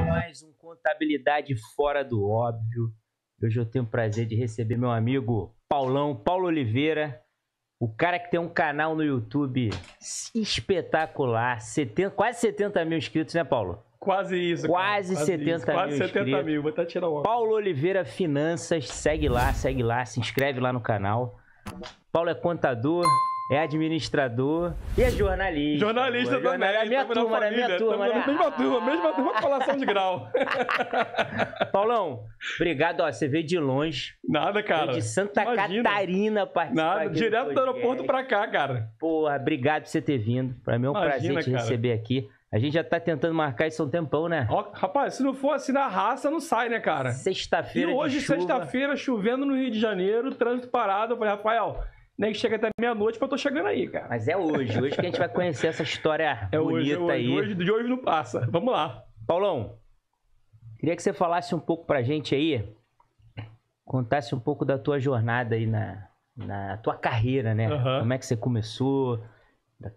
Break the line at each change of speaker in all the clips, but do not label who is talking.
Mais um Contabilidade Fora do Óbvio. Hoje eu tenho o prazer de receber meu amigo Paulo Oliveira, o cara que tem um canal no YouTube espetacular, quase 70 mil inscritos, né, Paulo?
Quase isso,
quase 70
quase
mil
70
inscritos.
mil, vou até tirar o óculos.
Paulo Oliveira Finanças, segue lá, se inscreve lá no canal. Paulo é contador, é administrador e é jornalista.
Jornalista também.
É minha turma, né? Minha turma, né?
Mesma turma, colação de grau.
Paulão, obrigado. Ó, você veio de longe.
Nada, cara.
Veio de Santa Catarina participar.
Nada, direto do aeroporto pra cá, cara.
Porra, obrigado por você ter vindo. Pra mim é um prazer te receber aqui. A gente já tá tentando marcar isso há um tempão, né?
Ó, rapaz, se não for assim na raça, não sai, né, cara?
Sexta-feira de chuva.
E hoje, sexta-feira, chovendo no Rio de Janeiro, trânsito parado. Eu falei, Rafael, nem que chega até meia-noite que eu tô chegando aí, cara.
Mas é hoje que a gente vai conhecer essa história bonita aí.
De hoje não passa. Vamos lá.
Paulão, queria que você falasse um pouco pra gente aí, contasse um pouco da tua jornada aí na tua carreira, né?
Uhum.
Como é que você começou,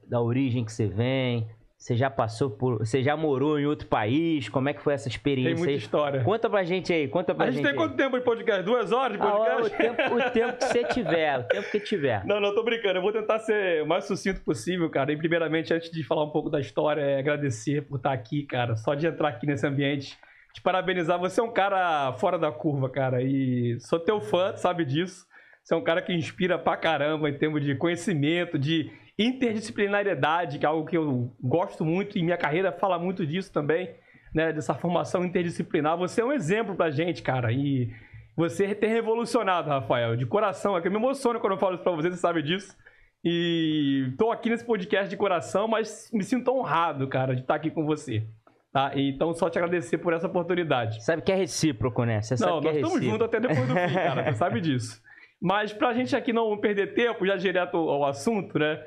da origem que você vem. Você já morou em outro país? Como é que foi essa experiência aí?
Tem muita história.
Conta pra gente aí,
A gente tem quanto tempo de podcast? 2 horas de podcast?
O tempo que você tiver, o tempo que tiver.
Não, tô brincando. Eu vou tentar ser o mais sucinto possível, cara. E primeiramente, antes de falar um pouco da história, agradecer por estar aqui, cara. Só de entrar aqui nesse ambiente, te parabenizar. Você é um cara fora da curva, cara. E sou teu fã, sabe disso. Você é um cara que inspira pra caramba em termos de conhecimento, de interdisciplinariedade, que é algo que eu gosto muito e minha carreira fala muito disso também, né? Dessa formação interdisciplinar. Você é um exemplo pra gente, cara. E você tem revolucionado, Rafael, de coração. É que eu me emociono quando eu falo isso pra você sabe disso. E tô aqui nesse podcast de coração, mas me sinto honrado, cara, de estar aqui com você. Tá? Então, só te agradecer por essa oportunidade.
Sabe que é recíproco, né? Você sabe que é recíproco.
Nós estamos juntos até depois do fim, cara. Você sabe disso. Mas pra gente aqui não perder tempo, já direto ao assunto, né?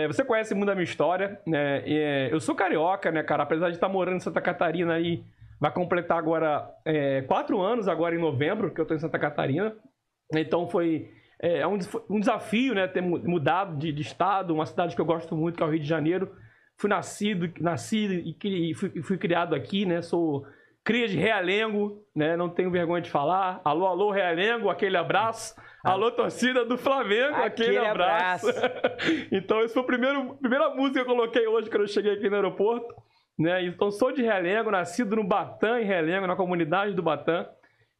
Você conhece muito a minha história, né? Eu sou carioca, né, cara? Apesar de estar morando em Santa Catarina aí, vai completar agora 4 anos, agora em novembro, que eu tô em Santa Catarina. Então foi um desafio, né? Ter mudado de estado, uma cidade que eu gosto muito, que é o Rio de Janeiro. Nasci e fui criado aqui, né? Sou cria de Realengo, né? Não tenho vergonha de falar. Alô, alô, Realengo, aquele abraço. Alô, torcida do Flamengo, aquele abraço. Então, essa foi a primeira música que eu coloquei hoje quando eu cheguei aqui no aeroporto. Né? Então, sou de Realengo, nascido no Batã, em Realengo, na comunidade do Batã.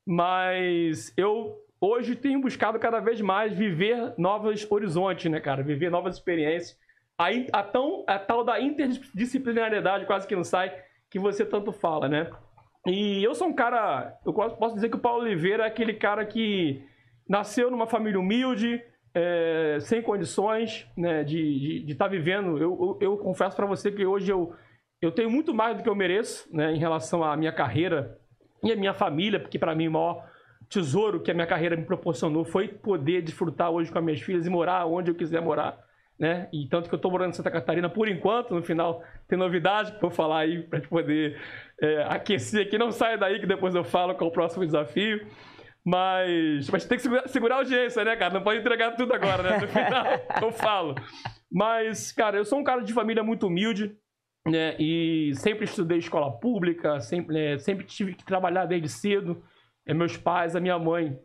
Mas eu hoje tenho buscado cada vez mais viver novos horizontes, né, cara? Viver novas experiências. A tal da interdisciplinariedade, quase que não sai, que você tanto fala, né? E eu sou um cara... Eu posso dizer que o Paulo Oliveira é aquele cara que nasceu numa família humilde, sem condições, né, de estar vivendo. Eu confesso para você que hoje eu tenho muito mais do que eu mereço, né, em relação à minha carreira e à minha família, porque para mim o maior tesouro que a minha carreira me proporcionou foi poder desfrutar hoje com as minhas filhas e morar onde eu quiser morar, né? E tanto que eu estou morando em Santa Catarina por enquanto. No final tem novidade que eu vou falar aí para te poder aquecer aqui. Não saia daí que depois eu falo qual é o próximo desafio. Mas tem que segurar a audiência, né, cara? Não pode entregar tudo agora, né? No final eu falo. Mas, cara, eu sou um cara de família muito humilde, né? E sempre estudei escola pública, sempre tive que trabalhar desde cedo. Meus pais, a minha mãe,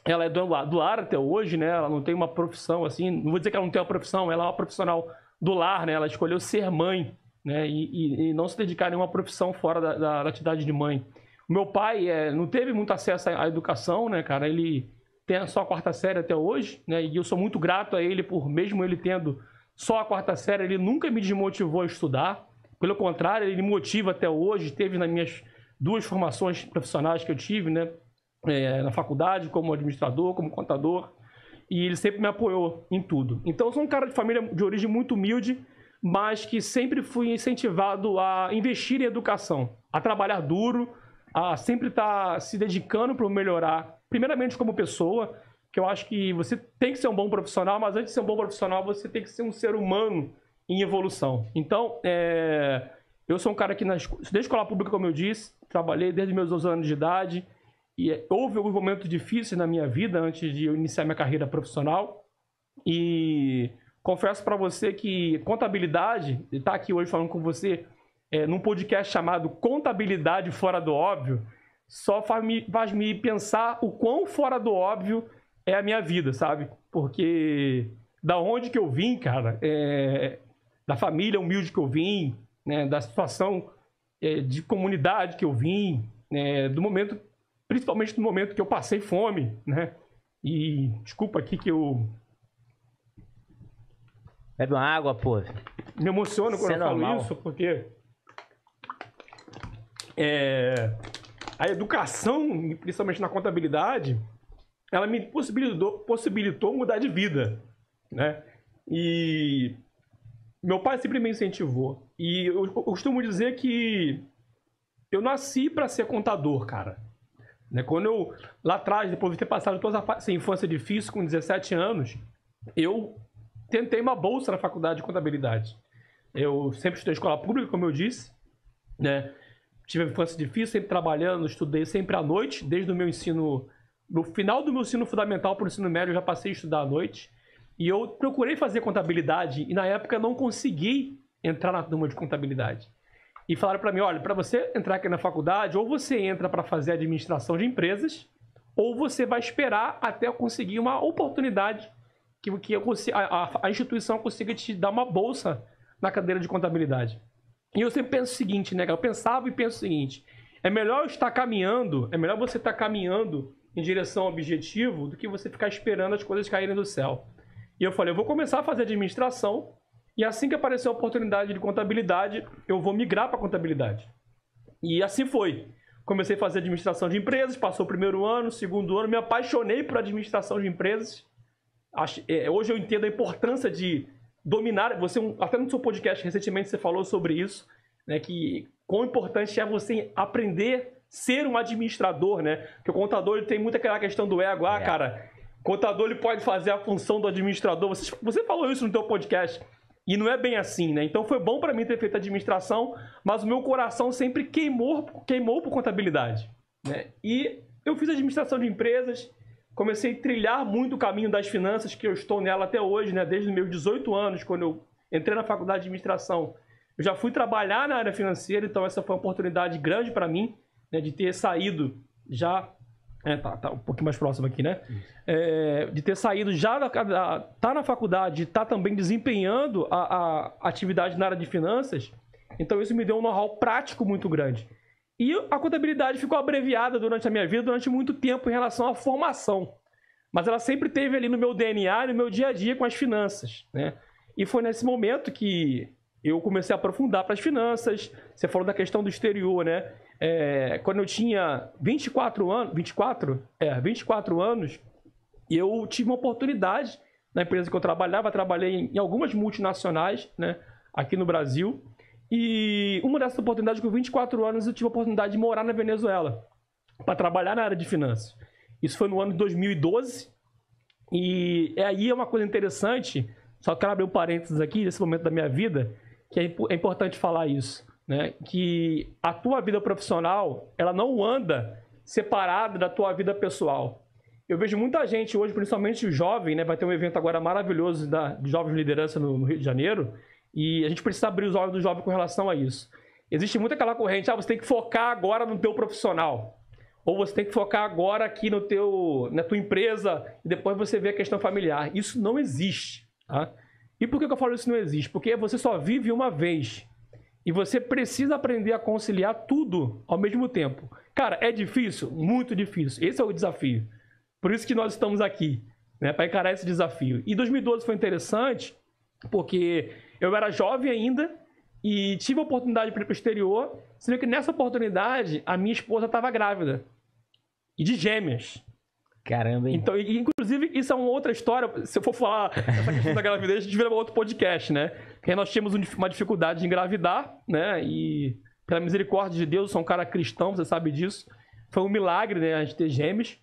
ela é do lar até hoje, né? Ela não tem uma profissão assim, não vou dizer que ela não tem uma profissão, ela é uma profissional do lar, né? Ela escolheu ser mãe, né? E não se dedicar a nenhuma profissão fora da atividade de mãe. O meu pai não teve muito acesso à educação, né, cara? Ele tem só a 4ª série até hoje, né? E eu sou muito grato a ele por, mesmo ele tendo só a 4ª série, ele nunca me desmotivou a estudar. Pelo contrário, ele me motiva até hoje. Teve nas minhas 2 formações profissionais que eu tive, né? Na faculdade, como administrador, como contador. E ele sempre me apoiou em tudo. Então, eu sou um cara de família de origem muito humilde, mas que sempre fui incentivado a investir em educação, a trabalhar duro, a sempre estar se dedicando para melhorar, primeiramente como pessoa, que eu acho que você tem que ser um bom profissional, mas antes de ser um bom profissional, você tem que ser um ser humano em evolução. Então, eu sou um cara que, desde escola pública, como eu disse, trabalhei desde meus 12 anos de idade, e houve alguns momentos difíceis na minha vida antes de eu iniciar minha carreira profissional, e confesso para você que contabilidade, estar aqui hoje falando com você, num podcast chamado Contabilidade Fora do Óbvio, só faz me pensar o quão fora do óbvio é a minha vida, sabe? Porque da onde que eu vim, cara, da família humilde que eu vim, né, da situação de comunidade que eu vim, do momento, principalmente do momento que eu passei fome, né? E desculpa aqui que eu...
Bebe uma água, pô.
Me emociono quando eu falo isso, porque a educação, principalmente na contabilidade, ela me possibilitou mudar de vida, né? E meu pai sempre me incentivou. E eu costumo dizer que eu nasci para ser contador, cara. Quando eu, lá atrás, depois de ter passado toda essa infância difícil, com 17 anos, eu tentei uma bolsa na faculdade de contabilidade. Eu sempre estudei escola pública, como eu disse, né? Tive uma infância difícil, sempre trabalhando, estudei sempre à noite, desde o meu ensino... No final do meu ensino fundamental para o ensino médio, eu já passei a estudar à noite. E eu procurei fazer contabilidade e, na época, não consegui entrar na turma de contabilidade. E falaram para mim, olha, para você entrar aqui na faculdade, ou você entra para fazer administração de empresas, ou você vai esperar até eu conseguir uma oportunidade que a instituição consiga te dar uma bolsa na cadeira de contabilidade. E eu sempre penso o seguinte, né? Eu pensava e penso o seguinte, é melhor você estar caminhando em direção ao objetivo do que você ficar esperando as coisas caírem do céu. E eu falei, eu vou começar a fazer administração e assim que aparecer a oportunidade de contabilidade, eu vou migrar para contabilidade. E assim foi. Comecei a fazer administração de empresas, passou o primeiro ano, segundo ano, me apaixonei por administração de empresas. Hoje eu entendo a importância de dominar, até no seu podcast recentemente você falou sobre isso, né, que quão importante é você aprender a ser um administrador, né? Porque o contador ele tem muito aquela questão do ego, cara, o contador ele pode fazer a função do administrador, você falou isso no teu podcast, e não é bem assim, né? Então foi bom para mim ter feito administração, mas o meu coração sempre queimou por contabilidade, né? E eu fiz administração de empresas, comecei a trilhar muito o caminho das finanças, que eu estou nela até hoje, né? Desde os meus 18 anos, quando eu entrei na faculdade de administração, eu já fui trabalhar na área financeira, então essa foi uma oportunidade grande para mim, né? De ter saído já... tá um pouquinho mais próximo aqui, né? De ter saído já tá na faculdade, tá também desempenhando a atividade na área de finanças, então isso me deu um know-how prático muito grande. E a contabilidade ficou abreviada durante a minha vida, durante muito tempo, em relação à formação. Mas ela sempre esteve ali no meu DNA, no meu dia a dia com as finanças, né? E foi nesse momento que eu comecei a aprofundar para as finanças. Você falou da questão do exterior, né? Quando eu tinha 24 anos, eu tive uma oportunidade na empresa que eu trabalhei em algumas multinacionais, né, aqui no Brasil. E uma dessas oportunidades, com 24 anos, eu tive a oportunidade de morar na Venezuela para trabalhar na área de finanças. Isso foi no ano de 2012. E aí é uma coisa interessante, só quero abrir um parênteses aqui, nesse momento da minha vida, que é importante falar isso, né? Que a tua vida profissional, ela não anda separada da tua vida pessoal. Eu vejo muita gente hoje, principalmente o jovem, né? Vai ter um evento agora maravilhoso de Jovens de Liderança no Rio de Janeiro, e a gente precisa abrir os olhos do jovem com relação a isso. Existe muito aquela corrente, você tem que focar agora no teu profissional, ou você tem que focar agora aqui na tua empresa, e depois você vê a questão familiar. Isso não existe, tá? E por que eu falo isso não existe? Porque você só vive uma vez. E você precisa aprender a conciliar tudo ao mesmo tempo. Cara, é difícil? Muito difícil. Esse é o desafio. Por isso que nós estamos aqui, né, para encarar esse desafio. E 2012 foi interessante, porque eu era jovem ainda e tive a oportunidade de ir para o exterior, sendo que nessa oportunidade a minha esposa estava grávida. E de gêmeas.
Caramba, hein?
Então, inclusive, isso é uma outra história. Se eu for falar essa questão da gravidez, a gente vira outro podcast, né? Porque nós tínhamos uma dificuldade de engravidar, né? E, pela misericórdia de Deus, eu sou um cara cristão, você sabe disso. Foi um milagre, né? A gente ter gêmeos.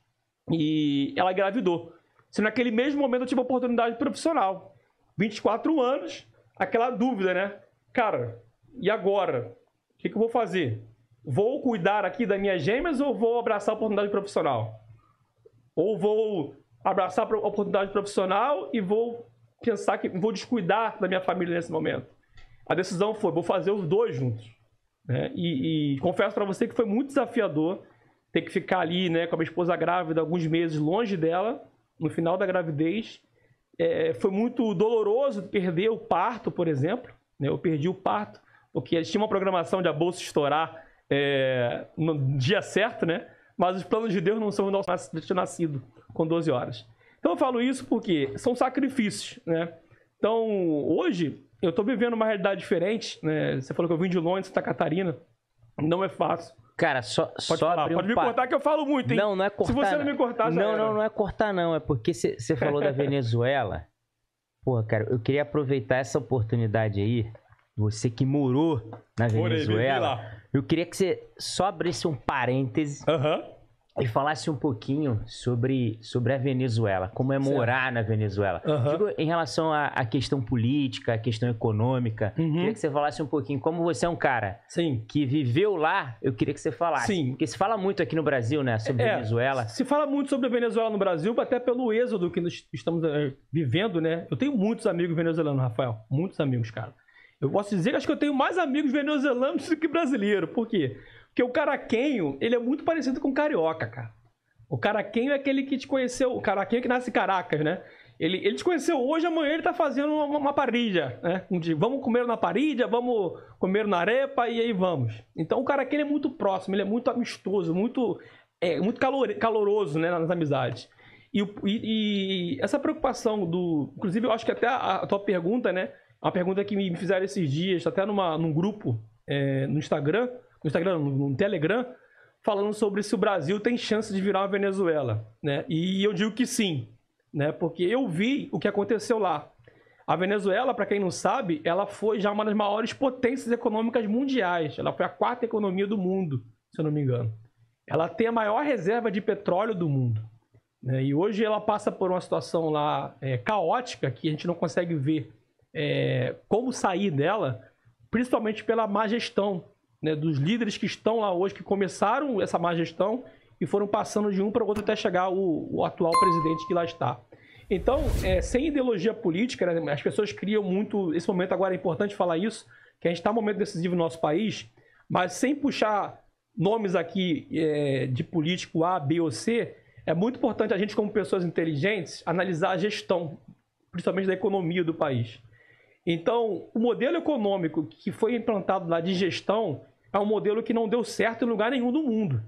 E ela engravidou. Se naquele mesmo momento eu tive a oportunidade profissional. 24 anos, aquela dúvida, né? Cara, e agora? O que eu vou fazer? Vou cuidar aqui das minhas gêmeas ou vou abraçar a oportunidade profissional? Ou vou abraçar a oportunidade profissional e vou pensar que vou descuidar da minha família nesse momento? A decisão foi, vou fazer os dois juntos. né? E confesso para você que foi muito desafiador ter que ficar ali, né, com a minha esposa grávida alguns meses longe dela, no final da gravidez. Foi muito doloroso perder o parto, por exemplo, né? Eu perdi o parto, porque eles tinham uma programação de a bolsa estourar no dia certo, né? Mas os planos de Deus não são o nosso nascido com 12 horas. Então eu falo isso porque são sacrifícios, né? Então hoje eu estou vivendo uma realidade diferente, né? Você falou que eu vim de longe, Santa Catarina, não é fácil.
Cara,
pode me cortar que eu falo muito, hein?
Não é cortar.
Se você não me cortar, já era.
Não é cortar, não. É porque você falou da Venezuela. Porra, cara, eu queria aproveitar essa oportunidade aí. Você que morou na Venezuela. Eu queria que você só abrisse um parêntese e falasse um pouquinho sobre a Venezuela. Como é morar na Venezuela. Digo, em relação à questão política, à questão econômica. Queria que você falasse um pouquinho. Como você é um cara que viveu lá, eu queria que você falasse.
Sim.
Porque se fala muito aqui no Brasil, né? Sobre a Venezuela.
Se fala muito sobre a Venezuela no Brasil, até pelo êxodo que nós estamos vivendo, né? Eu tenho muitos amigos venezuelanos, Rafael. Muitos amigos, cara. Eu posso dizer que acho que eu tenho mais amigos venezuelanos do que brasileiros. Por quê? Porque o caraquenho, ele é muito parecido com o carioca, cara. O caraquenho é aquele que te conheceu, o caraquenho que nasce em Caracas, né? Ele te conheceu hoje, amanhã ele tá fazendo uma parrilha, né? Vamos comer na parrilha, vamos comer na arepa e aí vamos. Então o caraquenho é muito próximo, ele é muito amistoso, muito caloroso, né, nas amizades. E essa preocupação inclusive eu acho que até a tua pergunta, né? Uma pergunta que me fizeram esses dias, até num grupo no Instagram, no Telegram, falando sobre se o Brasil tem chance de virar uma Venezuela, né? E eu digo que sim, né? Porque eu vi o que aconteceu lá. A Venezuela, para quem não sabe, ela foi já uma das maiores potências econômicas mundiais. Ela foi a 4ª economia do mundo, se eu não me engano. Ela tem a maior reserva de petróleo do mundo, né? E hoje ela passa por uma situação lá caótica, que a gente não consegue ver como sair dela, principalmente pela má gestão, né, dos líderes que estão lá hoje, que começaram essa má gestão e foram passando de um para o outro até chegar o atual presidente que lá está. Então, sem ideologia política, né, as pessoas criam muito... Esse momento agora é importante falar isso, que a gente está num momento decisivo no nosso país, mas sem puxar nomes aqui de político A, B ou C, é muito importante a gente, como pessoas inteligentes, analisar a gestão, principalmente da economia do país. Então, o modelo econômico que foi implantado lá de gestão é um modelo que não deu certo em lugar nenhum do mundo,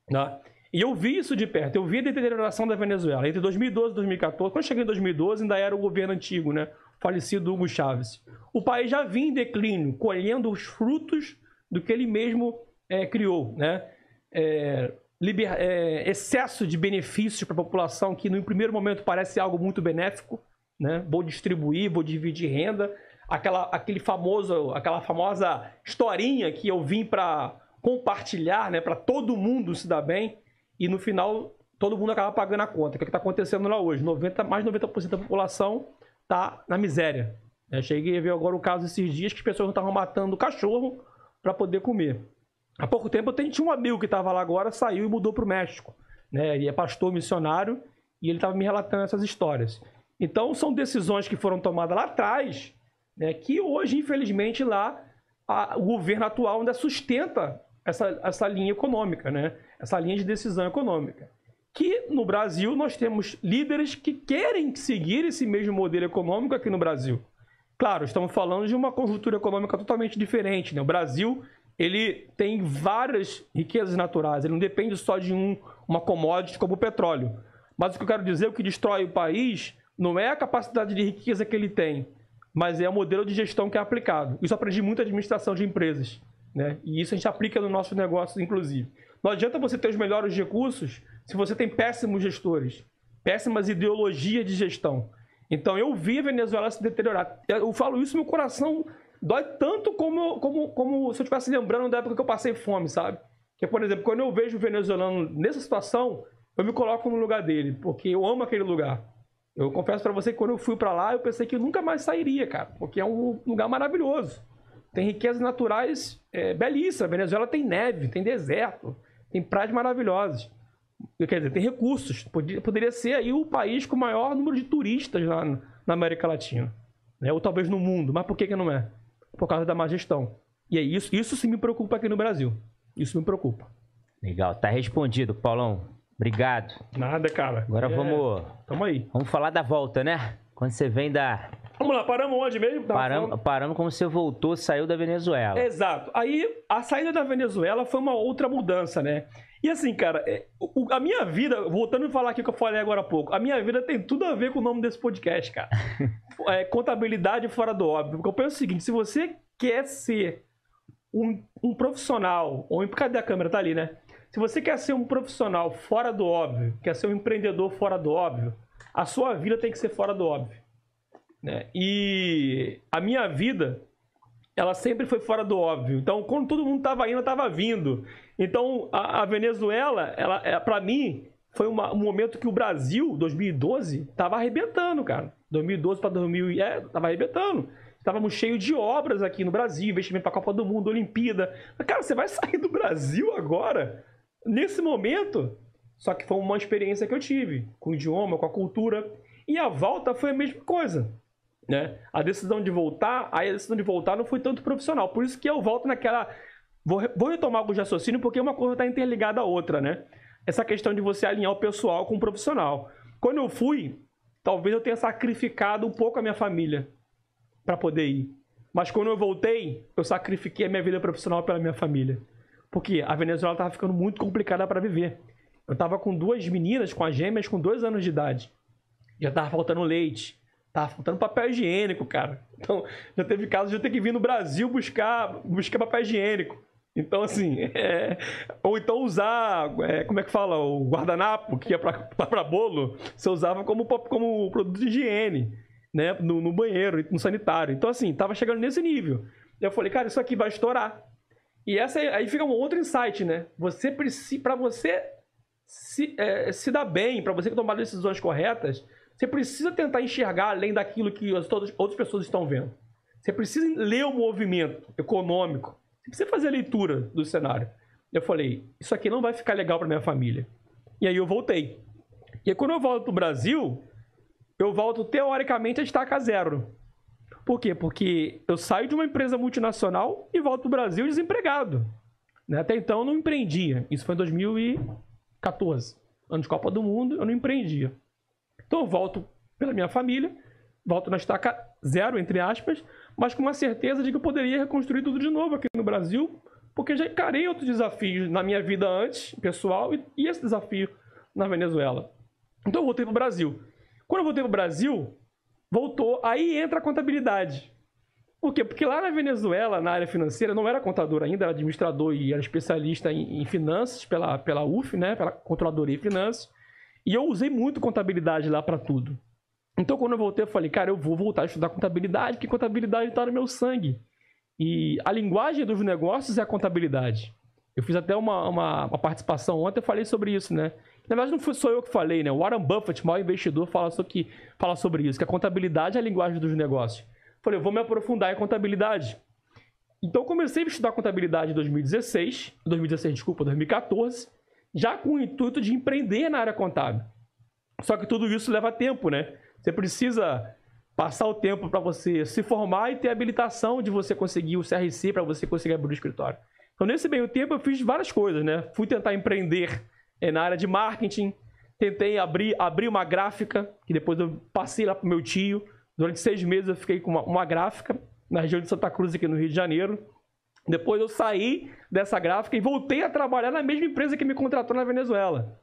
né? E eu vi isso de perto, eu vi a deterioração da Venezuela entre 2012 e 2014. Quando eu cheguei em 2012, ainda era o governo antigo, né? Falecido Hugo Chávez. O país já vinha em declínio, colhendo os frutos do que ele mesmo criou, né? Excesso de benefícios para a população, que no primeiro momento parece algo muito benéfico, né? Vou distribuir, vou dividir renda. Aquela famosa historinha que eu vim para compartilhar, né? Para todo mundo se dar bem. E no final, todo mundo acaba pagando a conta. O que está acontecendo lá hoje? Mais de 90% da população está na miséria. Eu cheguei a ver agora o caso esses dias que as pessoas estavam matando cachorro para poder comer. Há pouco tempo eu tinha um amigo que estava lá agora, saiu e mudou para o México, né? Ele é pastor missionário e ele estava me relatando essas histórias. Então são decisões que foram tomadas lá atrás, né, que hoje, infelizmente, lá o governo atual ainda sustenta essa linha econômica, né? Essa linha de decisão econômica. Que no Brasil nós temos líderes que querem seguir esse mesmo modelo econômico aqui no Brasil. Claro, estamos falando de uma conjuntura econômica totalmente diferente, né? O Brasil, ele tem várias riquezas naturais, ele não depende só de uma commodity como o petróleo. Mas o que eu quero dizer, o que destrói o país não é a capacidade de riqueza que ele tem, mas é o modelo de gestão que é aplicado. Isso eu aprendi muito em administração de empresas, né? E isso a gente aplica no nosso negócio, inclusive. Não adianta você ter os melhores recursos se você tem péssimos gestores, péssimas ideologias de gestão. Então eu vi a Venezuela se deteriorar. Eu falo isso, meu coração dói tanto como se eu estivesse lembrando da época que eu passei fome, sabe? Que, por exemplo, quando eu vejo o venezuelano nessa situação, eu me coloco no lugar dele, porque eu amo aquele lugar. Eu confesso para você que quando eu fui para lá, eu pensei que eu nunca mais sairia, cara, porque é um lugar maravilhoso. Tem riquezas naturais belíssimas. A Venezuela tem neve, tem deserto, tem praias maravilhosas. Quer dizer, tem recursos. Poderia ser aí o país com o maior número de turistas lá na América Latina, né? Ou talvez no mundo. Mas por que não é? Por causa da má gestão. E é isso sim me preocupa aqui no Brasil. Isso me preocupa.
Legal, tá respondido, Paulão. Obrigado.
Nada, cara.
Agora
Tamo aí.
Vamos falar da volta, né? Quando você vem da...
Vamos lá, paramos onde mesmo?
Paramos como você voltou, saiu da Venezuela.
Exato. Aí, a saída da Venezuela foi uma outra mudança, né? E assim, cara, a minha vida, voltando a falar aqui o que eu falei agora há pouco, a minha vida tem tudo a ver com o nome desse podcast, cara. Contabilidade fora do óbvio. Porque eu penso o seguinte, se você quer ser um profissional, cadê a câmera? Tá ali, né? Se você quer ser um profissional fora do óbvio, quer ser um empreendedor fora do óbvio, a sua vida tem que ser fora do óbvio. Né? E a minha vida, ela sempre foi fora do óbvio. Então, quando todo mundo estava indo, eu estava vindo. Então, a Venezuela, para mim, foi um momento que o Brasil, 2012, estava arrebentando, cara. 2012 para 2000, estava arrebentando. Estávamos cheios de obras aqui no Brasil, investimento para a Copa do Mundo, Olimpíada. Mas, cara, você vai sair do Brasil agora, nesse momento? Só que foi uma experiência que eu tive, com o idioma, com a cultura. E a volta foi a mesma coisa. Né? A decisão de voltar não foi tanto profissional. Por isso que eu volto naquela... Vou retomar alguns raciocínios, porque uma coisa está interligada à outra, né? Essa questão de você alinhar o pessoal com o profissional. Quando eu fui, talvez eu tenha sacrificado um pouco a minha família para poder ir. Mas quando eu voltei, eu sacrifiquei a minha vida profissional pela minha família. Porque a Venezuela estava ficando muito complicada para viver. Eu estava com 2 meninas, com as gêmeas, com 2 anos de idade. Já estava faltando leite. Tava faltando papel higiênico, cara. Então, já teve casos de eu ter que vir no Brasil buscar papel higiênico. Então, assim, ou então usar, como é que fala? O guardanapo, que ia pra bolo, você usava como produto de higiene, né? No banheiro, no sanitário. Então, assim, tava chegando nesse nível. E eu falei, cara, isso aqui vai estourar. E aí fica um outro insight, né? Pra você se dar bem, pra você tomar decisões corretas, você precisa tentar enxergar além daquilo que outras pessoas estão vendo. Você precisa ler o movimento econômico. Você precisa fazer a leitura do cenário. Eu falei, isso aqui não vai ficar legal para minha família. E aí eu voltei. E aí, quando eu volto para o Brasil, eu volto teoricamente a estaca zero. Por quê? Porque eu saio de uma empresa multinacional e volto para o Brasil desempregado. Até então eu não empreendia. Isso foi em 2014. Ano de Copa do Mundo, eu não empreendia. Então eu volto pela minha família, volto na estaca zero, entre aspas, mas com uma certeza de que eu poderia reconstruir tudo de novo aqui no Brasil, porque já encarei outros desafios na minha vida antes, pessoal, e esse desafio na Venezuela. Então eu voltei para o Brasil. Quando eu voltei para o Brasil, aí entra a contabilidade. Por quê? Porque lá na Venezuela, na área financeira, eu não era contador ainda, era administrador e era especialista em finanças pela UF, né, pela Controladoria e Finanças. E eu usei muito contabilidade lá para tudo. Então, quando eu voltei, eu falei, cara, eu vou voltar a estudar contabilidade, porque contabilidade está no meu sangue. E a linguagem dos negócios é a contabilidade. Eu fiz até uma participação ontem, eu falei sobre isso, né? Na verdade, não foi só eu que falei, né? O Warren Buffett, maior investidor, fala sobre isso, que a contabilidade é a linguagem dos negócios. Eu falei, eu vou me aprofundar em contabilidade. Então, eu comecei a estudar contabilidade em 2014, já com o intuito de empreender na área contábil. Só que tudo isso leva tempo, né? Você precisa passar o tempo para você se formar e ter a habilitação de você conseguir o CRC para você conseguir abrir o escritório. Então, nesse meio tempo, eu fiz várias coisas, né? Fui tentar empreender na área de marketing, tentei abrir uma gráfica, que depois eu passei lá para o meu tio. Durante 6 meses eu fiquei com uma gráfica na região de Santa Cruz, aqui no Rio de Janeiro. Depois eu saí dessa gráfica e voltei a trabalhar na mesma empresa que me contratou na Venezuela,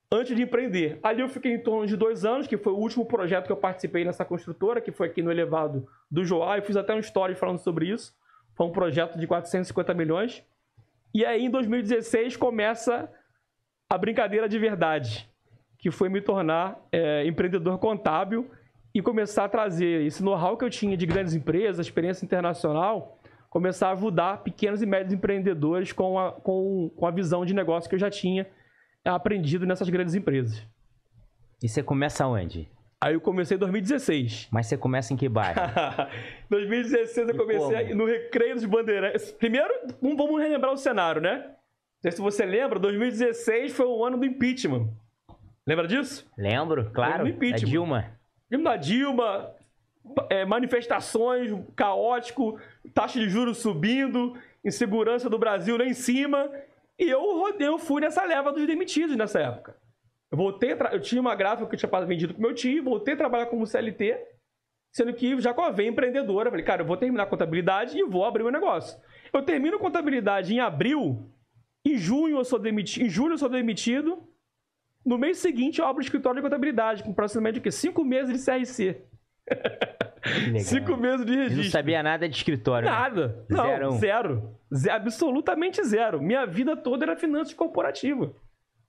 antes de empreender. Ali eu fiquei em torno de 2 anos, que foi o último projeto que eu participei nessa construtora, que foi aqui no elevado do Joá. Eu fiz até um story falando sobre isso. Foi um projeto de 450 milhões. E aí, em 2016, começa a brincadeira de verdade, que foi me tornar empreendedor contábil e começar a trazer esse know-how que eu tinha de grandes empresas, experiência internacional, começar a ajudar pequenos e médios empreendedores com a visão de negócio que eu já tinha aprendido nessas grandes empresas.
E você começa onde?
Aí eu comecei em 2016.
Mas você começa em que bairro?
2016 eu comecei no Recreio dos Bandeirantes. Primeiro, vamos relembrar o cenário, né? Não sei se você lembra, 2016 foi o ano do impeachment. Lembra disso?
Lembro, claro.
Do impeachment.
Da Dilma.
Da Dilma. manifestações, caótico, taxa de juros subindo, insegurança do Brasil lá em cima. E eu fui nessa leva dos demitidos nessa época. Eu tinha uma gráfica que eu tinha vendido pro meu tio, voltei a trabalhar como CLT, sendo que já com a veia empreendedora, falei, cara, eu vou terminar a contabilidade e vou abrir o negócio. Eu termino a contabilidade em abril, em julho eu sou demitido, no mês seguinte eu abro o escritório de contabilidade, com aproximadamente o quê? 5 meses de CRC. 5 meses de registro.
Não sabia nada de escritório.
Nada.
Né?
Não, zero. Absolutamente zero. Minha vida toda era finanças corporativas.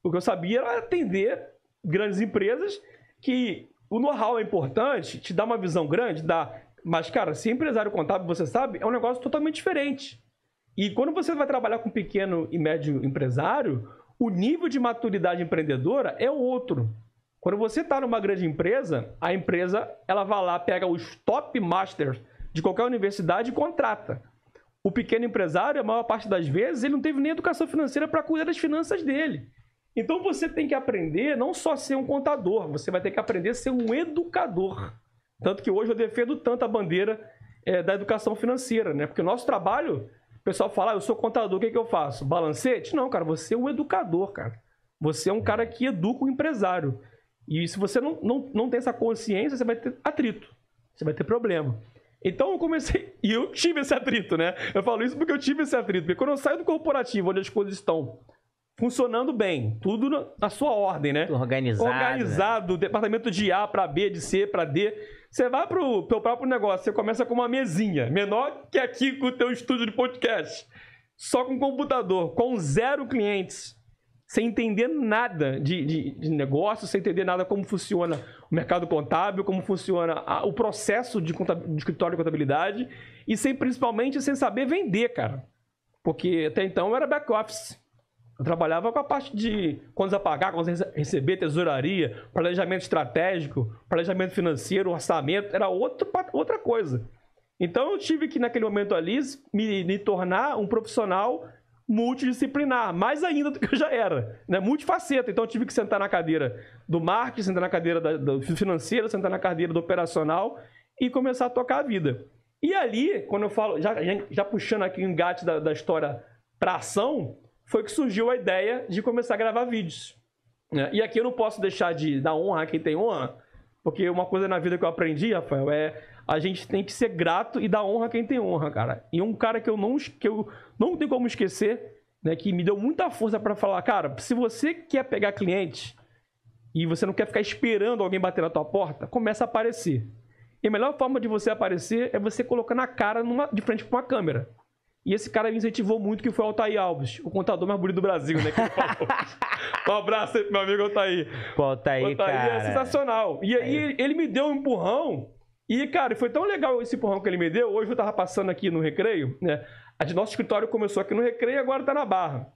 O que eu sabia era atender grandes empresas, que o know-how é importante, te dá uma visão grande, dá. Mas, cara, ser empresário contábil, você sabe, é um negócio totalmente diferente. E quando você vai trabalhar com pequeno e médio empresário, o nível de maturidade empreendedora é outro. Quando você está numa grande empresa, a empresa ela vai lá, pega os top masters de qualquer universidade e contrata. O pequeno empresário, a maior parte das vezes, ele não teve nem educação financeira para cuidar das finanças dele. Então você tem que aprender não só a ser um contador, você vai ter que aprender a ser um educador. Tanto que hoje eu defendo tanto a bandeira da educação financeira, né? Porque o nosso trabalho, o pessoal fala, eu sou contador, o que eu faço? Balancete? Não, cara, você é um educador, cara. Você é um cara que educa o empresário. E se você não tem essa consciência, você vai ter atrito, você vai ter problema. Então eu comecei, e eu tive esse atrito, né? Eu falo isso porque eu tive esse atrito, porque quando eu saio do corporativo, onde as coisas estão funcionando bem, tudo na sua ordem, né? Organizado, né? Departamento de A para B, de C para D. Você vai pro teu próprio negócio, você começa com uma mesinha, menor que aqui com o teu estúdio de podcast, só com computador, com 0 clientes, sem entender nada de negócio, sem entender nada como funciona o mercado contábil, como funciona o processo de escritório de contabilidade, e principalmente sem saber vender, cara. Porque até então eu era back-office. Eu trabalhava com a parte de contas a pagar, contas a receber, tesouraria, planejamento estratégico, planejamento financeiro, orçamento, era outra coisa. Então eu tive que, naquele momento ali, me tornar um profissional multidisciplinar, mais ainda do que eu já era, né? Multifaceta. Então eu tive que sentar na cadeira do marketing, sentar na cadeira do financeiro, sentar na cadeira do operacional e começar a tocar a vida. E ali, quando eu falo, já puxando aqui o engate da história para ação, foi que surgiu a ideia de começar a gravar vídeos. E aqui eu não posso deixar de dar honra a quem tem honra, porque uma coisa na vida que eu aprendi, Rafael, a gente tem que ser grato e dar honra a quem tem honra, cara. E um cara que eu não tenho como esquecer, né, que me deu muita força para falar, cara, se você quer pegar cliente e você não quer ficar esperando alguém bater na tua porta, começa a aparecer. E a melhor forma de você aparecer é você colocando a cara de frente para uma câmera. E esse cara me incentivou muito, que foi o Altair Alves, o contador mais bonito do Brasil, né? Que ele falou. Um abraço aí pro meu amigo Altair.
Pô, Altair, cara,
é sensacional. E aí ele me deu um empurrão. E, cara, foi tão legal esse empurrão que ele me deu. Hoje eu tava passando aqui no Recreio, né? Nosso escritório começou aqui no Recreio e agora tá na Barra,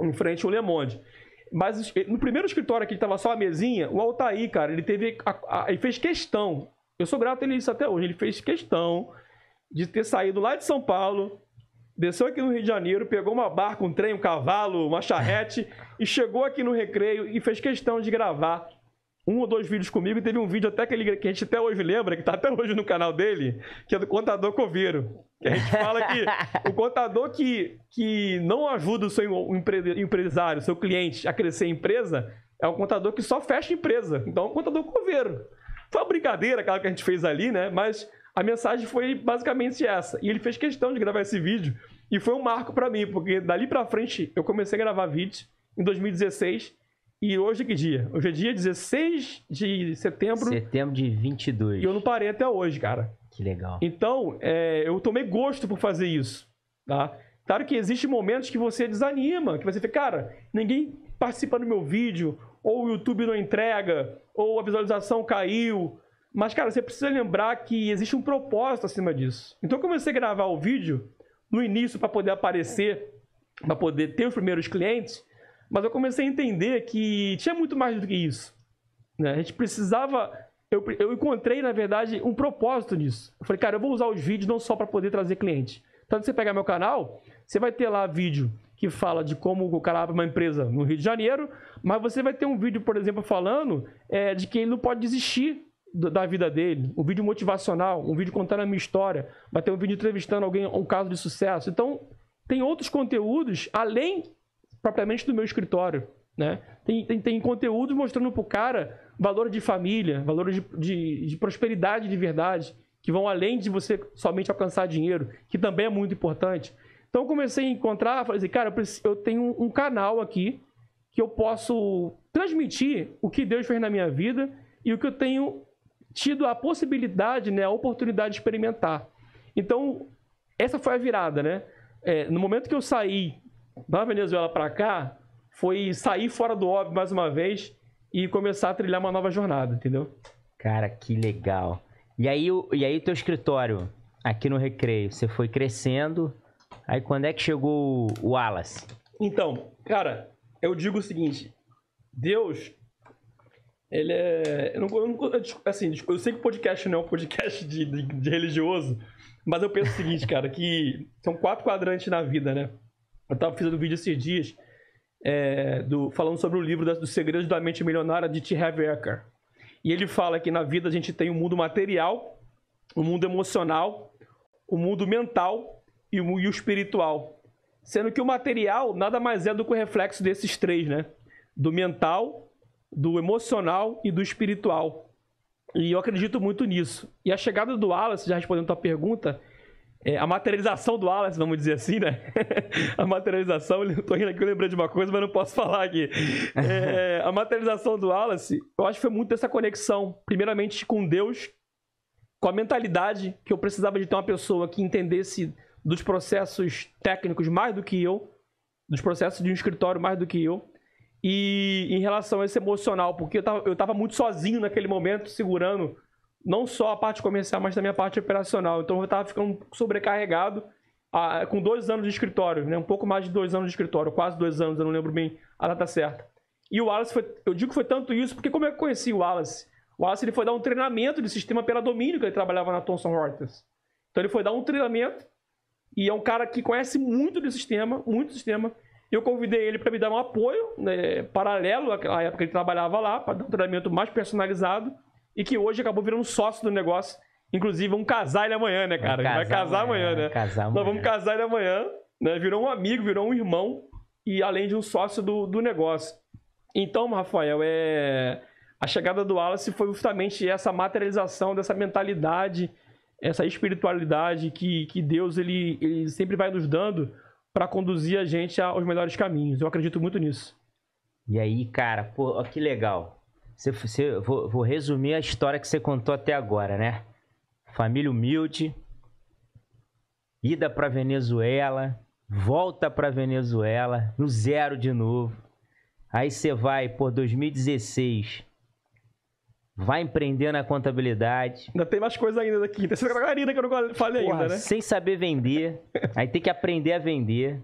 em frente ao Le Monde. Mas no primeiro escritório aqui, que tava só a mesinha, o Altair, cara, ele fez questão. Eu sou grato a ele isso até hoje. Ele fez questão de ter saído lá de São Paulo, desceu aqui no Rio de Janeiro, pegou uma barca, um trem, um cavalo, uma charrete e chegou aqui no Recreio e fez questão de gravar 1 ou 2 vídeos comigo. E teve um vídeo até que a gente até hoje lembra, que tá até hoje no canal dele, que é do contador coveiro. Que a gente fala que o contador que não ajuda o seu empresário, o seu cliente a crescer a empresa, é um contador que só fecha a empresa. Então é um contador coveiro. Foi uma brincadeira aquela que a gente fez ali, né? Mas a mensagem foi basicamente essa. E ele fez questão de gravar esse vídeo. E foi um marco para mim, porque dali para frente eu comecei a gravar vídeos em 2016. E hoje é que dia? Hoje é dia 16 de setembro.
Setembro de 22.
E eu não parei até hoje, cara.
Que legal.
Então, eu tomei gosto por fazer isso, tá? Claro que existem momentos que você desanima, que você fica, cara, ninguém participa do meu vídeo, ou o YouTube não entrega, ou a visualização caiu. Mas, cara, você precisa lembrar que existe um propósito acima disso. Então, eu comecei a gravar o vídeo no início para poder aparecer, para poder ter os primeiros clientes, mas eu comecei a entender que tinha muito mais do que isso, né? A gente precisava... Eu encontrei, na verdade, um propósito nisso. Eu falei, cara, eu vou usar os vídeos não só para poder trazer cliente. Tanto que você pegar meu canal, você vai ter lá vídeo que fala de como o cara abre uma empresa no Rio de Janeiro, mas você vai ter um vídeo, por exemplo, falando de que ele não pode desistir da vida dele, um vídeo motivacional, um vídeo contando a minha história, vai ter um vídeo entrevistando alguém, um caso de sucesso. Então, tem outros conteúdos além propriamente do meu escritório, né? Tem conteúdos mostrando pro cara valores de família, valores de prosperidade de verdade, que vão além de você somente alcançar dinheiro, que também é muito importante. Então, eu comecei a encontrar, falei assim, cara, eu tenho um canal aqui que eu posso transmitir o que Deus fez na minha vida e o que eu tenho tido a possibilidade, né, a oportunidade de experimentar. Então, essa foi a virada, né? No momento que eu saí da Venezuela para cá, foi sair fora do óbvio mais uma vez e começar a trilhar uma nova jornada, entendeu?
Cara, que legal. E aí teu escritório aqui no Recreio, você foi crescendo, aí quando é que chegou o Wallace?
Então, cara, eu digo o seguinte, Deus, ele é... Eu sei que o podcast não é um podcast de religioso, mas eu penso o seguinte, cara, que são 4 quadrantes na vida, né? Eu tava fazendo um vídeo esses dias falando sobre o livro dos Segredos da Mente Milionária de T. Harv Eker. E ele fala que na vida a gente tem o mundo material, o mundo emocional, o mundo mental e o espiritual. Sendo que o material nada mais é do que o reflexo desses 3, né? Do mental, do emocional e do espiritual. E eu acredito muito nisso. E a chegada do Wallace, já respondendo a tua pergunta, a materialização do Wallace, vamos dizer assim, né? A materialização, eu tô rindo aqui, eu lembrei de uma coisa, mas não posso falar aqui. A materialização do Wallace, eu acho que foi muito essa conexão, primeiramente com Deus, com a mentalidade que eu precisava de ter uma pessoa que entendesse dos processos técnicos mais do que eu, dos processos de um escritório mais do que eu, e em relação a esse emocional, porque eu tava muito sozinho naquele momento, segurando não só a parte comercial, mas também a parte operacional. Então eu estava ficando sobrecarregado com 2 anos de escritório, né? Um pouco mais de 2 anos de escritório, quase 2 anos, eu não lembro bem a data certa. E o Wallace, eu digo que foi tanto isso, porque como eu conheci o Wallace? O Wallace ele foi dar um treinamento de sistema pela domínio, que ele trabalhava na Thomson Reuters. Então ele foi dar um treinamento, e é um cara que conhece muito do sistema, muito do sistema. Eu convidei ele para me dar um apoio, né, paralelo à época que ele trabalhava lá, para dar um treinamento mais personalizado, e que hoje acabou virando sócio do negócio. Inclusive, vamos casar ele amanhã, né, cara? Vai casar amanhã, né? Nós vamos casar ele amanhã, né? Virou um amigo, virou um irmão, e além de um sócio do negócio. Então, Rafael, a chegada do Wallace foi justamente essa materialização dessa mentalidade, essa espiritualidade que Deus ele sempre vai nos dando para conduzir a gente aos melhores caminhos. Eu acredito muito nisso.
E aí, cara, pô, que legal. Vou resumir a história que você contou até agora, né? Família humilde, ida para Venezuela, volta para Venezuela, no zero de novo. Aí você vai, por 2016, vai empreender na contabilidade.
Ainda tem mais coisa ainda daqui. Tem essa catarina que eu não falei ainda, né?
Sem saber vender. Aí tem que aprender a vender.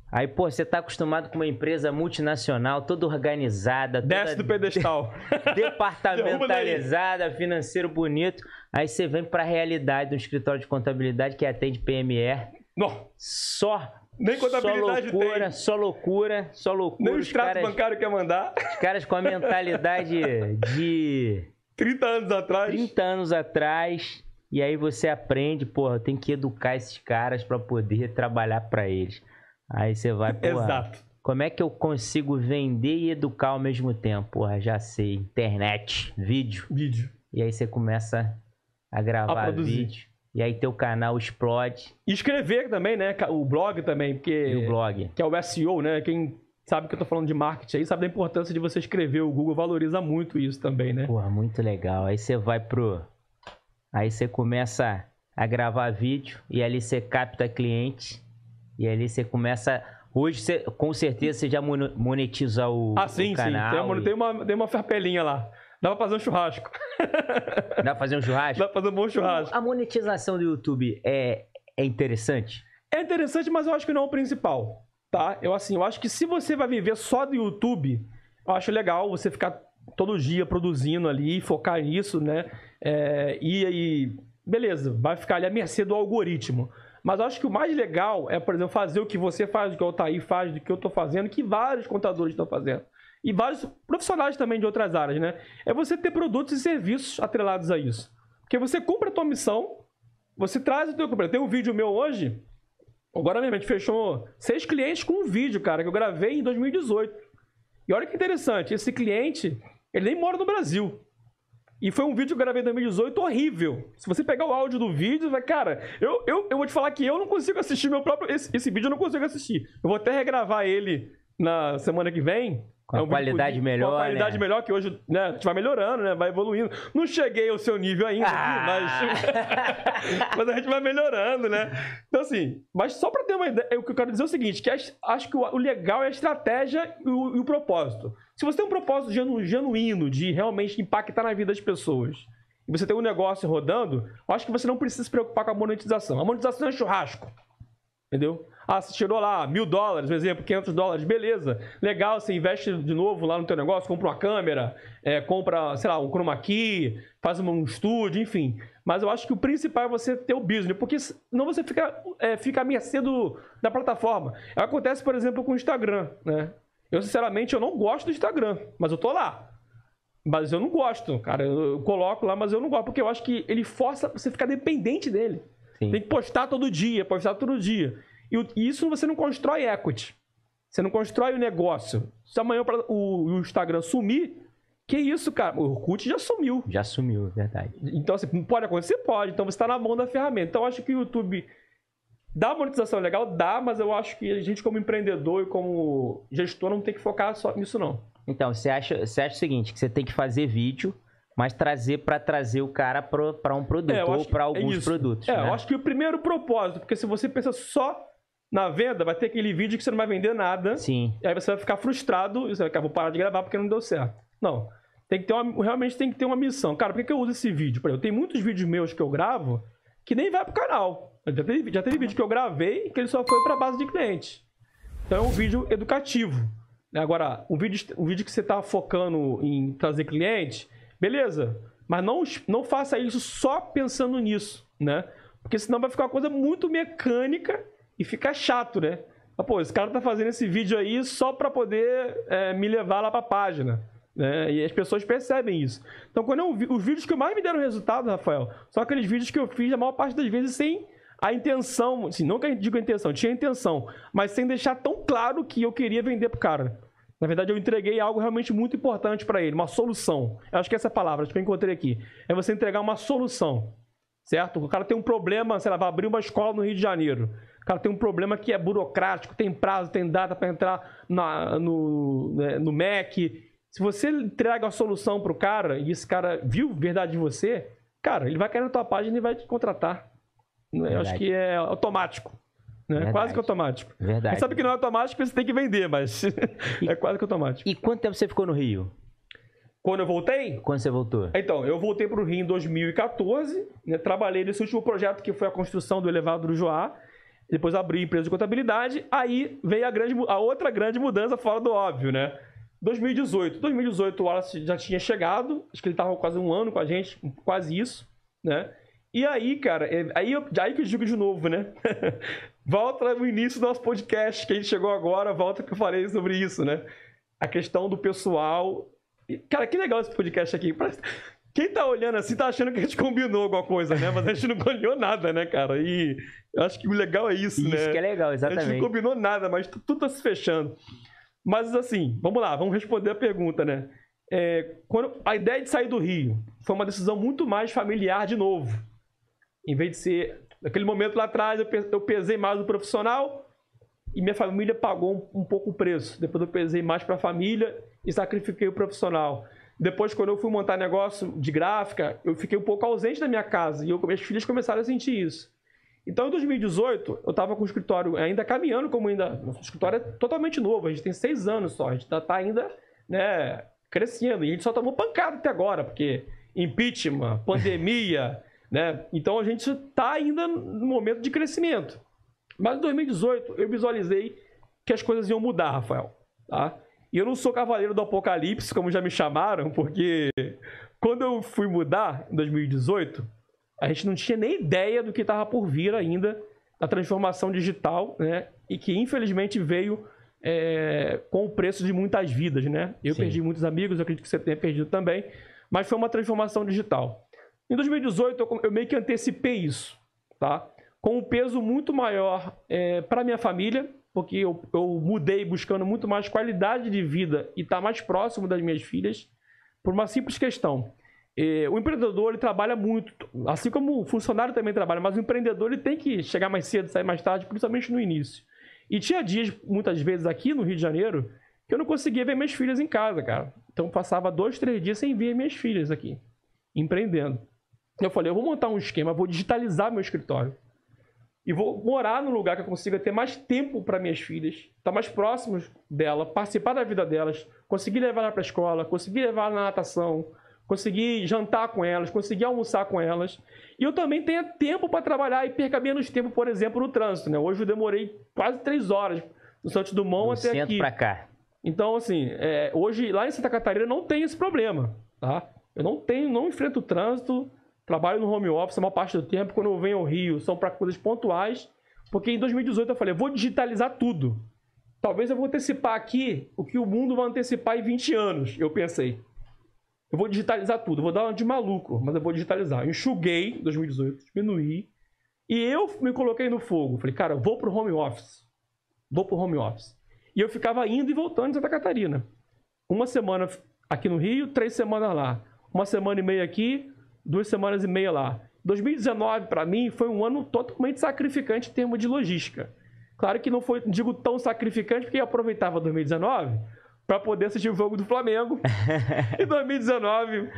Aí, pô, você tá acostumado com uma empresa multinacional, toda organizada.
Desce do pedestal.
Departamentalizada, financeiro bonito. Aí você vem pra realidade do escritório de contabilidade que atende PME.
Não.
Nem contabilidade tem. Só loucura.
Nem o extrato bancário quer mandar.
Os caras com a mentalidade de...
30 anos atrás.
30 anos atrás. E aí você aprende, porra, tem que educar esses caras pra poder trabalhar pra eles. Aí você vai, porra,
exato.
Como é que eu consigo vender e educar ao mesmo tempo? Porra, já sei. Internet, vídeo. E aí você começa a gravar vídeo. E aí teu canal explode.
E escrever também, né? O blog também, porque...
E o blog.
Que é o SEO, né? Quem sabe que eu tô falando de marketing aí, sabe da importância de você escrever. O Google valoriza muito isso também, né?
Porra, muito legal. Aí você vai Aí você começa a gravar vídeo e ali você capta cliente. E ali você começa... Hoje, com certeza, você já monetiza o canal.
Sim. Tem uma farpelinha lá. Dá pra fazer um churrasco.
Dá pra fazer um churrasco?
Dá pra fazer um bom churrasco.
A monetização do YouTube é interessante?
É interessante, mas eu acho que não é o principal, tá? Eu acho que se você vai viver só do YouTube, eu acho legal você ficar todo dia produzindo ali, focar nisso, né? Beleza, vai ficar ali à mercê do algoritmo. Mas eu acho que o mais legal é, por exemplo, fazer o que você faz, o que o Altair faz, do que eu estou fazendo, que vários contadores estão fazendo. E vários profissionais também de outras áreas, né? É você ter produtos e serviços atrelados a isso. Porque você cumpre a tua missão, você traz o teu... Tem um vídeo meu hoje, agora mesmo, a gente fechou 6 clientes com um vídeo, cara, que eu gravei em 2018. E olha que interessante, esse cliente, ele nem mora no Brasil. E foi um vídeo que eu gravei em 2018 horrível. Se você pegar o áudio do vídeo, vai, cara, eu vou te falar que eu não consigo assistir meu próprio... Esse vídeo eu não consigo assistir. Eu vou até regravar ele na semana que vem.
Com a qualidade melhor,
com a qualidade melhor, que hoje, né, a gente vai melhorando, né? Vai evoluindo. Não cheguei ao seu nível ainda, mas a gente vai melhorando, né? Então, assim, mas só para ter uma ideia, o que eu quero dizer é o seguinte, que acho que o legal é a estratégia e o propósito. Se você tem um propósito genuíno de realmente impactar na vida das pessoas, e você tem um negócio rodando, eu acho que você não precisa se preocupar com a monetização. A monetização é churrasco. Entendeu? Ah, você tirou lá $1.000, por exemplo, $500, beleza. Legal, você investe de novo lá no teu negócio, compra uma câmera, compra, sei lá, um chroma key, faz um estúdio, enfim. Mas eu acho que o principal é você ter o business, porque senão você fica à mercê da plataforma. Acontece, por exemplo, com o Instagram, né? Eu, sinceramente, eu não gosto do Instagram, mas eu tô lá. Mas eu não gosto, cara. Eu coloco lá, mas eu não gosto, porque eu acho que ele força você ficar dependente dele. Sim. Tem que postar todo dia. E isso você não constrói equity. Você não constrói o negócio. Se amanhã o Instagram sumir, que isso, cara? O Orkut já sumiu.
Já sumiu, verdade.
Então, assim, pode acontecer? Pode. Então, você está na mão da ferramenta. Então, eu acho que o YouTube dá monetização legal? Dá, mas eu acho que a gente, como empreendedor e como gestor, não tem que focar só nisso, não.
Então, você acha o seguinte, que você tem que fazer vídeo, mas para trazer o cara para um produto ou para alguns produtos.
Eu acho que o primeiro propósito, porque se você pensa só na venda, vai ter aquele vídeo que você não vai vender nada.
Sim.
E aí você vai ficar frustrado e você vai ficar, vou parar de gravar porque não deu certo. Não. Realmente tem que ter uma missão. Cara, por que eu uso esse vídeo? Por exemplo, tem muitos vídeos meus que eu gravo que nem vai pro canal. Já teve vídeo que eu gravei que ele só foi para base de cliente. Então é um vídeo educativo. Agora, um vídeo que você está focando em trazer cliente, beleza, mas não faça isso só pensando nisso, né? Porque senão vai ficar uma coisa muito mecânica e fica chato, né? Mas, pô, esse cara tá fazendo esse vídeo aí só para poder me levar lá para a página, né? E as pessoas percebem isso. Então, os vídeos que mais me deram resultado, Rafael, são aqueles vídeos que eu fiz a maior parte das vezes sem a intenção, assim, não que eu diga a intenção, tinha a intenção, mas sem deixar tão claro que eu queria vender pro cara. Na verdade, eu entreguei algo realmente muito importante para ele, uma solução. Eu acho que essa é a palavra que eu encontrei aqui. É você entregar uma solução, certo? O cara tem um problema, sei lá, vai abrir uma escola no Rio de Janeiro. O cara tem um problema que é burocrático, tem prazo, tem data para entrar no MEC. Se você entrega a solução pro cara e esse cara viu verdade de você, cara, ele vai cair na tua página e vai te contratar. Eu acho que é automático. Né? Quase que automático.
Verdade.
A gente sabe que não é automático, você tem que vender, mas é quase que automático.
E quanto tempo você ficou no Rio?
Quando eu voltei?
Quando você voltou?
Então, eu voltei para o Rio em 2014, né? Trabalhei nesse último projeto que foi a construção do elevado do Joá, depois abri empresa de contabilidade, aí veio a outra grande mudança fora do óbvio, né? 2018 o Wallace já tinha chegado, acho que ele estava quase um ano com a gente, quase isso, né? E aí, cara, aí que eu digo de novo, né? Volta no início do nosso podcast, que a gente chegou agora, volta que eu falei sobre isso, né? A questão do pessoal. Cara, que legal esse podcast aqui. Quem tá olhando assim tá achando que a gente combinou alguma coisa, né? Mas a gente não combinou nada, né, cara? E eu acho que o legal é isso, né?
Isso que é legal, exatamente.
A gente não combinou nada, mas tudo tá se fechando. Mas assim, vamos lá, vamos responder a pergunta, né? Quando a ideia de sair do Rio foi uma decisão muito mais familiar de novo. Em vez de ser... Naquele momento lá atrás, eu pesei mais no profissional e minha família pagou um pouco o preço. Depois eu pesei mais para a família e sacrifiquei o profissional. Depois, quando eu fui montar negócio de gráfica, eu fiquei um pouco ausente da minha casa e minhas filhas começaram a sentir isso. Então, em 2018, eu estava com o escritório ainda caminhando como ainda... Nosso escritório é totalmente novo, a gente tem 6 anos só, a gente está ainda, né, crescendo. E a gente só tomou pancada até agora, porque impeachment, pandemia... Né? Então a gente está ainda no momento de crescimento. Mas em 2018 eu visualizei que as coisas iam mudar, Rafael. Tá? E eu não sou cavaleiro do apocalipse, como já me chamaram, porque quando eu fui mudar em 2018, a gente não tinha nem ideia do que estava por vir ainda da transformação digital, né? E que infelizmente veio com o preço de muitas vidas, né? Eu perdi muitos amigos, eu acredito que você tenha perdido também, mas foi uma transformação digital. Em 2018 eu meio que antecipei isso, tá? Com um peso muito maior para minha família, porque eu mudei buscando muito mais qualidade de vida e estar mais próximo das minhas filhas, por uma simples questão. O empreendedor, ele trabalha muito, assim como o funcionário também trabalha, mas o empreendedor, ele tem que chegar mais cedo, sair mais tarde, principalmente no início. E tinha dias, muitas vezes aqui no Rio de Janeiro, que eu não conseguia ver minhas filhas em casa, cara. Então passava 2, 3 dias sem ver minhas filhas aqui, empreendendo. Eu falei, eu vou montar um esquema, vou digitalizar meu escritório. E vou morar num lugar que eu consiga ter mais tempo para minhas filhas, estar mais próximo dela, participar da vida delas, conseguir levar ela para a escola, conseguir levar ela na natação, conseguir jantar com elas, conseguir almoçar com elas. E eu também tenha tempo para trabalhar e perca menos tempo, por exemplo, no trânsito, né? Hoje eu demorei quase 3 horas do Santos Dumont até aqui.
Para cá.
Então, assim, hoje lá em Santa Catarina não tem esse problema, tá? Eu não enfrento o trânsito, trabalho no home office a maior parte do tempo. Quando eu venho ao Rio, são para coisas pontuais, porque em 2018 eu falei, vou digitalizar tudo. Talvez eu vou antecipar aqui o que o mundo vai antecipar em 20 anos, eu pensei. Eu vou digitalizar tudo, vou dar uma de maluco, mas eu vou digitalizar. Eu enxuguei em 2018, diminuí, e eu me coloquei no fogo. Falei, cara, eu vou pro home office. Vou pro home office. E eu ficava indo e voltando em Santa Catarina. 1 semana aqui no Rio, 3 semanas lá. 1 semana e meia aqui, 2 semanas e meia lá. 2019, para mim, foi um ano totalmente sacrificante em termos de logística. Claro que não foi, digo, tão sacrificante, porque eu aproveitava 2019 para poder assistir o jogo do Flamengo. E 2019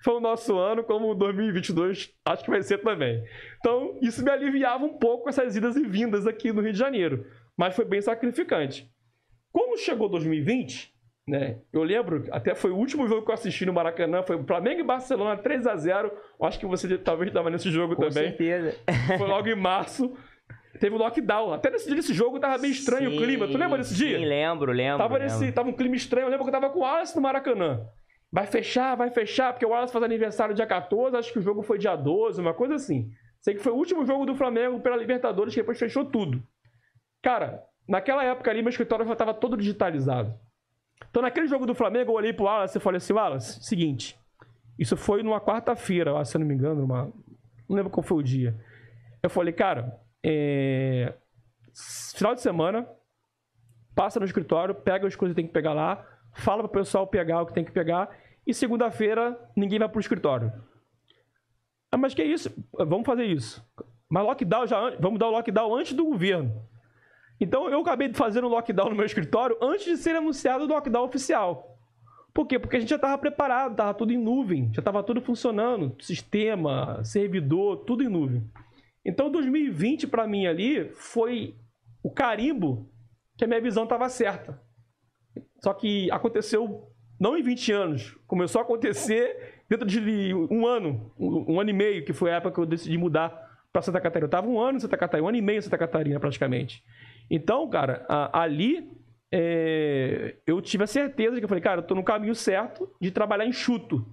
foi o nosso ano, como 2022 acho que vai ser também. Então, isso me aliviava um pouco essas idas e vindas aqui no Rio de Janeiro. Mas foi bem sacrificante. Quando chegou 2020, né, eu lembro, até foi o último jogo que eu assisti no Maracanã, foi o Flamengo e Barcelona 3-0. Acho que você talvez estava nesse jogo
com
também.
Com certeza.
Foi logo em março. Teve o lockdown. Até nesse dia desse jogo tava meio estranho o clima. Tu lembra desse dia?
Sim, lembro.
Tava um clima estranho. Eu lembro que eu tava com o Wallace no Maracanã. Vai fechar, porque o Wallace faz aniversário dia 14, acho que o jogo foi dia 12, uma coisa assim. Sei que foi o último jogo do Flamengo pela Libertadores, que depois fechou tudo. Cara, naquela época ali, meu escritório já tava todo digitalizado. Então, naquele jogo do Flamengo, eu olhei pro Wallace e falei assim, Wallace, seguinte, isso foi numa quarta-feira, se eu não me engano, não lembro qual foi o dia. Eu falei, cara, final de semana, passa no escritório, pega as coisas que tem que pegar lá, fala pro pessoal pegar o que tem que pegar, e segunda-feira ninguém vai pro escritório. Ah, mas que isso? Vamos fazer isso. Mas lockdown vamos dar o lockdown antes do governo. Então eu acabei de fazer um lockdown no meu escritório antes de ser anunciado o lockdown oficial. Por quê? Porque a gente já estava preparado, estava tudo em nuvem, já estava tudo funcionando, sistema, servidor, tudo em nuvem. Então 2020 para mim ali foi o carimbo que a minha visão estava certa. Só que aconteceu não em 20 anos, começou a acontecer dentro de um ano e meio, que foi a época que eu decidi mudar para Santa Catarina. Eu estava um ano em Santa Catarina, 1 ano e meio em Santa Catarina praticamente. Então, cara, ali eu tive a certeza de que eu falei, cara, eu estou no caminho certo de trabalhar enxuto,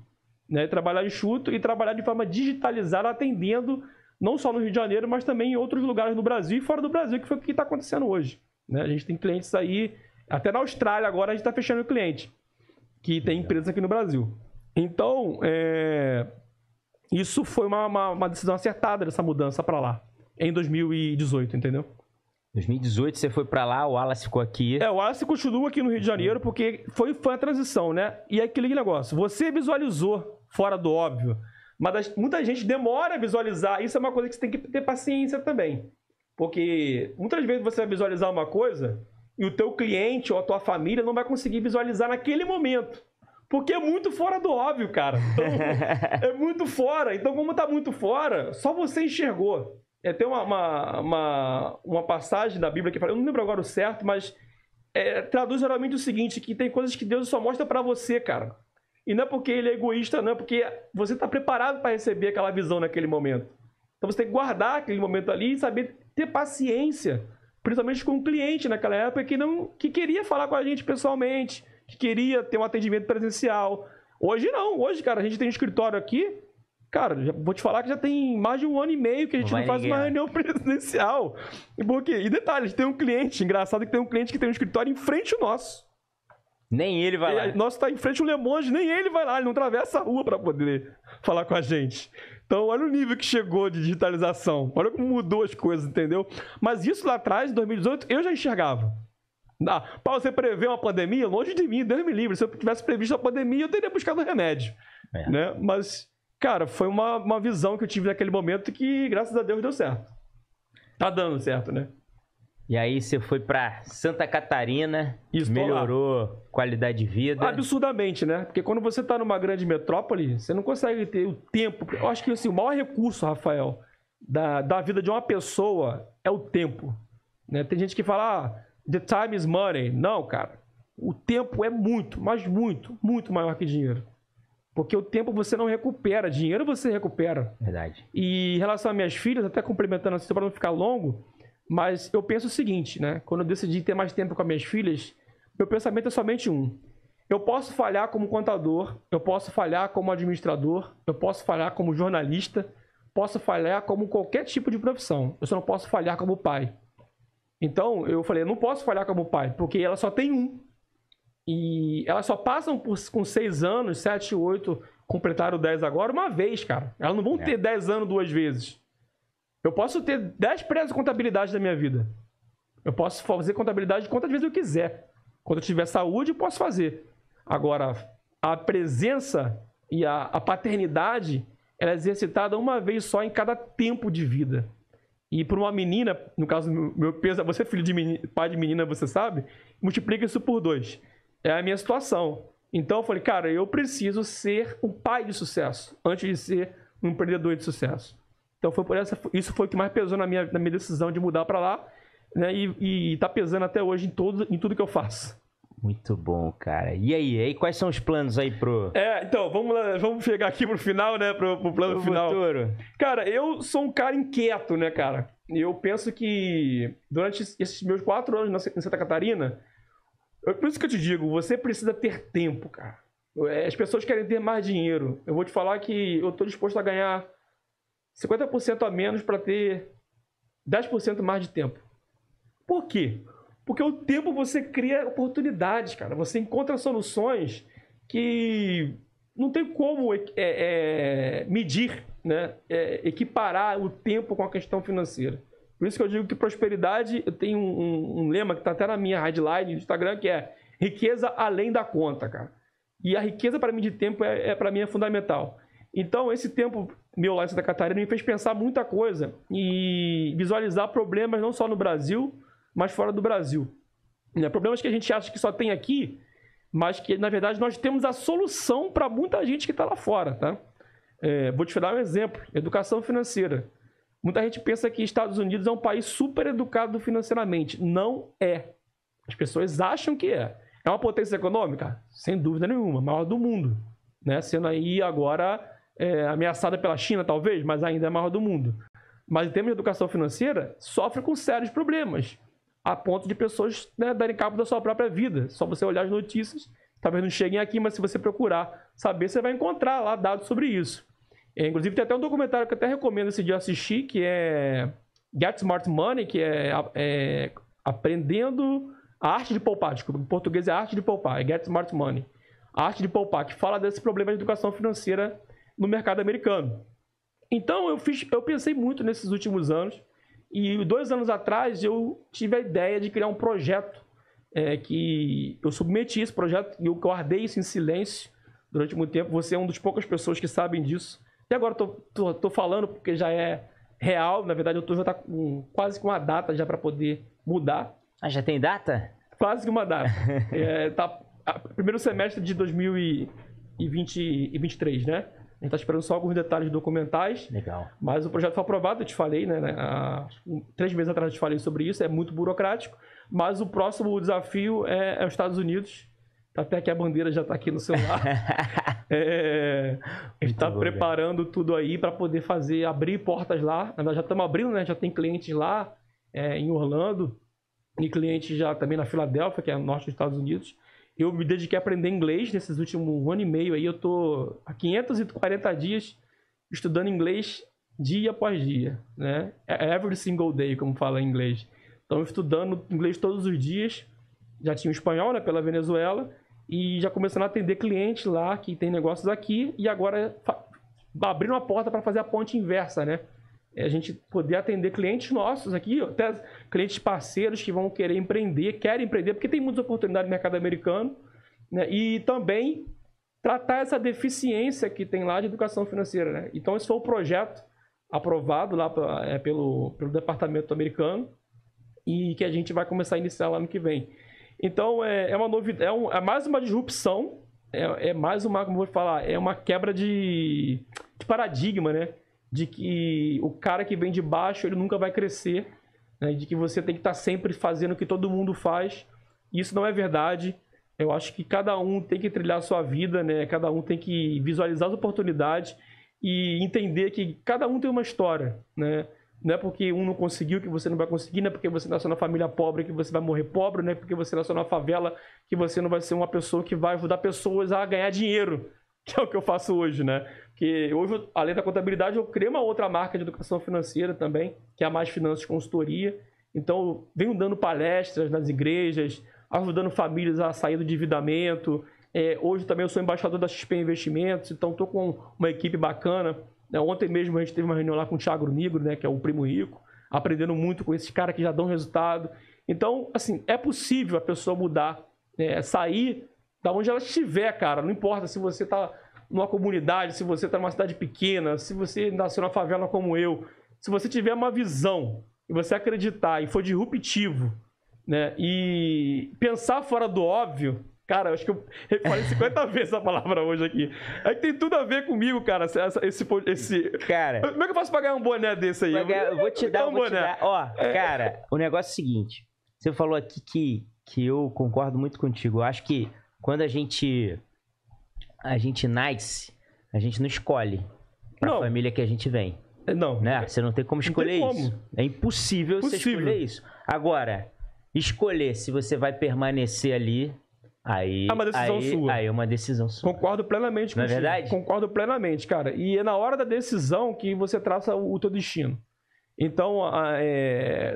né? Trabalhar enxuto e trabalhar de forma digitalizada, atendendo não só no Rio de Janeiro, mas também em outros lugares no Brasil e fora do Brasil, que foi o que está acontecendo hoje, né? A gente tem clientes aí, até na Austrália agora a gente está fechando cliente, que tem empresas aqui no Brasil. Então, isso foi uma decisão acertada dessa mudança para lá, em 2018, entendeu?
2018 você foi pra lá, o Wallace ficou aqui.
O Wallace continua aqui no Rio de Janeiro porque foi a transição, né? E aquele negócio, você visualizou fora do óbvio, mas muita gente demora a visualizar. Isso é uma coisa que você tem que ter paciência também. Porque muitas vezes você vai visualizar uma coisa e o teu cliente ou a tua família não vai conseguir visualizar naquele momento. Porque é muito fora do óbvio, cara. Então, é muito fora. Então, como tá muito fora, só você enxergou. Tem uma passagem da Bíblia que fala, eu não lembro agora o certo, mas traduz geralmente o seguinte, que tem coisas que Deus só mostra pra você, cara. E não é porque ele é egoísta, não, é porque você tá preparado para receber aquela visão naquele momento. Então você tem que guardar aquele momento ali e saber ter paciência, principalmente com o cliente naquela época que queria falar com a gente pessoalmente, que queria ter um atendimento presencial. Hoje não, hoje, cara, a gente tem um escritório aqui, Cara, vou te falar que já tem mais de 1 ano e meio que a gente não faz uma reunião presidencial. E detalhe, tem um cliente, engraçado que tem um cliente que tem um escritório em frente ao nosso.
Nem ele vai lá.
Nosso tá em frente ao Le Monde, nem ele vai lá, ele não atravessa a rua para poder falar com a gente. Então, olha o nível que chegou de digitalização. Olha como mudou as coisas, entendeu? Mas isso lá atrás, em 2018, eu já enxergava. Para você prever uma pandemia, longe de mim, Deus me livre. Se eu tivesse previsto a pandemia, eu teria buscado remédio. Né? Mas, cara, foi uma visão que eu tive naquele momento que, graças a Deus, deu certo. Tá dando certo, né?
E aí você foi pra Santa Catarina, melhorou a qualidade de vida.
Absurdamente, né? Porque quando você tá numa grande metrópole, você não consegue ter o tempo. Eu acho que assim, o maior recurso, Rafael, da vida de uma pessoa é o tempo. Né? Tem gente que fala, the time is money. Não, cara. O tempo é muito, mas muito, muito maior que dinheiro. Porque o tempo você não recupera, dinheiro você recupera.
Verdade.
E em relação às minhas filhas, até complementando assim, para não ficar longo, mas eu penso o seguinte, né? Quando eu decidi ter mais tempo com as minhas filhas, meu pensamento é somente um. Eu posso falhar como contador, eu posso falhar como administrador, eu posso falhar como jornalista, posso falhar como qualquer tipo de profissão. Eu só não posso falhar como pai. Então, eu falei, eu não posso falhar como pai, porque ela só tem um. E elas só passam com 6 anos, 7, 8, completaram 10 agora, uma vez, cara. Elas não vão ter 10 anos 2 vezes. Eu posso ter 10 prédios de contabilidade na minha vida. Eu posso fazer contabilidade quantas vezes eu quiser. Quando eu tiver saúde, eu posso fazer. Agora, a presença e a paternidade, ela é exercitada uma vez só em cada tempo de vida. E para uma menina, no caso, meu peso, você é filho de menina, pai de menina, você sabe, multiplica isso por 2. É a minha situação. Então eu falei, cara, eu preciso ser um pai de sucesso, antes de ser um empreendedor de sucesso. Então isso foi o que mais pesou na minha decisão de mudar para lá, né? E tá pesando até hoje em tudo que eu faço.
Muito bom, cara. E aí, quais são os planos aí pro...
Então, vamos chegar aqui pro final, né? Pro plano final.
Futuro.
Cara, eu sou um cara inquieto, né, cara? Eu penso que durante esses meus 4 anos em Santa Catarina, por isso que eu te digo, você precisa ter tempo, cara. As pessoas querem ter mais dinheiro. Eu vou te falar que eu tô disposto a ganhar 50% a menos para ter 10% mais de tempo. Por quê? Porque o tempo você cria oportunidades, cara. Você encontra soluções que não tem como medir, né? Equiparar o tempo com a questão financeira. Por isso que eu digo que prosperidade, eu tenho um lema que está até na minha headline do Instagram, que é riqueza além da conta, cara. E a riqueza para mim de tempo para mim é fundamental. Então, esse tempo meu lá em Santa Catarina me fez pensar muita coisa e visualizar problemas não só no Brasil, mas fora do Brasil. Problemas que a gente acha que só tem aqui, mas que, na verdade, nós temos a solução para muita gente que está lá fora, tá? Vou te dar um exemplo. Educação financeira. Muita gente pensa que Estados Unidos é um país super educado financeiramente. Não é. As pessoas acham que é. É uma potência econômica? Sem dúvida nenhuma. Maior do mundo. Né? Sendo aí agora ameaçada pela China, talvez, mas ainda é maior do mundo. Mas em termos de educação financeira, sofre com sérios problemas. A ponto de pessoas, né, darem cabo da sua própria vida. Só você olhar as notícias, talvez não cheguem aqui, mas se você procurar saber, você vai encontrar lá dados sobre isso. Inclusive, tem até um documentário que eu até recomendo esse dia assistir, que é Get Smart Money, que é Aprendendo a Arte de Poupar. Desculpa, em português é Arte de Poupar, é Get Smart Money. A Arte de Poupar, que fala desse problema de educação financeira no mercado americano. Então, eu pensei muito nesses últimos anos, e 2 anos atrás eu tive a ideia de criar um projeto que eu submeti esse projeto e eu guardei isso em silêncio durante muito tempo. Você é uma das poucas pessoas que sabem disso. E agora tô falando porque já é real. Na verdade, eu já tá quase com uma data já para poder mudar.
Ah, já tem data?
Quase que uma data. Primeiro semestre de 2023, né? A gente está esperando só alguns detalhes documentais.
Legal.
Mas o projeto foi aprovado, eu te falei, né? 3 meses atrás eu te falei sobre isso, é muito burocrático. Mas o próximo desafio é os Estados Unidos. Até que a bandeira já está aqui no celular. A gente está preparando tudo aí para poder abrir portas lá. Nós já estamos abrindo, né? Já tem clientes lá em Orlando e clientes já também na Filadélfia, que é no norte dos Estados Unidos. Eu me dediquei a aprender inglês nesses últimos 1 ano e meio. Aí eu tô há 540 dias estudando inglês dia após dia, né? Every single day, como fala em inglês. Então, estudando inglês todos os dias. Já tinha o espanhol, né, pela Venezuela, e já começando a atender clientes lá que tem negócios aqui, e agora abrindo a porta para fazer a ponte inversa, né? A gente poder atender clientes nossos aqui, até clientes parceiros que vão querer empreender, querem empreender, porque tem muitas oportunidades no mercado americano, né? E também tratar essa deficiência que tem lá de educação financeira, né? Então, esse foi o projeto aprovado lá pelo departamento americano e que a gente vai começar a iniciar lá no que vem. Então, é uma novidade, é mais uma disrupção, é mais uma, como eu vou falar, é uma quebra de paradigma, né? De que o cara que vem de baixo, ele nunca vai crescer, né? De que você tem que estar sempre fazendo o que todo mundo faz. Isso não é verdade. Eu acho que cada um tem que trilhar a sua vida, né? Cada um tem que visualizar as oportunidades e entender que cada um tem uma história, né? Não é porque um não conseguiu que você não vai conseguir, não é porque você nasceu na família pobre que você vai morrer pobre, não é porque você nasceu na favela que você não vai ser uma pessoa que vai ajudar pessoas a ganhar dinheiro, que é o que eu faço hoje, né? Porque hoje, além da contabilidade, eu criei uma outra marca de educação financeira também, que é a Mais Finanças Consultoria. Então, eu venho dando palestras nas igrejas, ajudando famílias a sair do endividamento. Hoje também eu sou embaixador da XP Investimentos, então estou com uma equipe bacana. Ontem mesmo a gente teve uma reunião lá com o Thiago Negro, né, que é o primo rico, aprendendo muito com esses caras que já dão resultado. Então, assim, é possível a pessoa mudar, sair da onde ela estiver, cara. Não importa se você está numa comunidade, se você está numa cidade pequena, se você nasceu na favela como eu. Se você tiver uma visão e você acreditar e for disruptivo, né, e pensar fora do óbvio. Cara, eu acho que eu falei 50 vezes essa palavra hoje aqui. É que tem tudo a ver comigo, cara.
Cara,
como é que eu faço pra ganhar um boné desse aí?
Eu vou te dar um boné. Ó, cara, o negócio é o seguinte. Você falou aqui que eu concordo muito contigo. Eu acho que quando a gente nasce, a gente não escolhe pra família que a gente vem.
Não.
Né? Você não tem como escolher isso. É impossível você escolher isso. Agora, escolher se você vai permanecer ali... Aí,
é uma decisão sua.
Aí é uma decisão sua.
Concordo plenamente com
isso. Não é verdade?
Concordo plenamente, cara. E é na hora da decisão que você traça o teu destino. Então,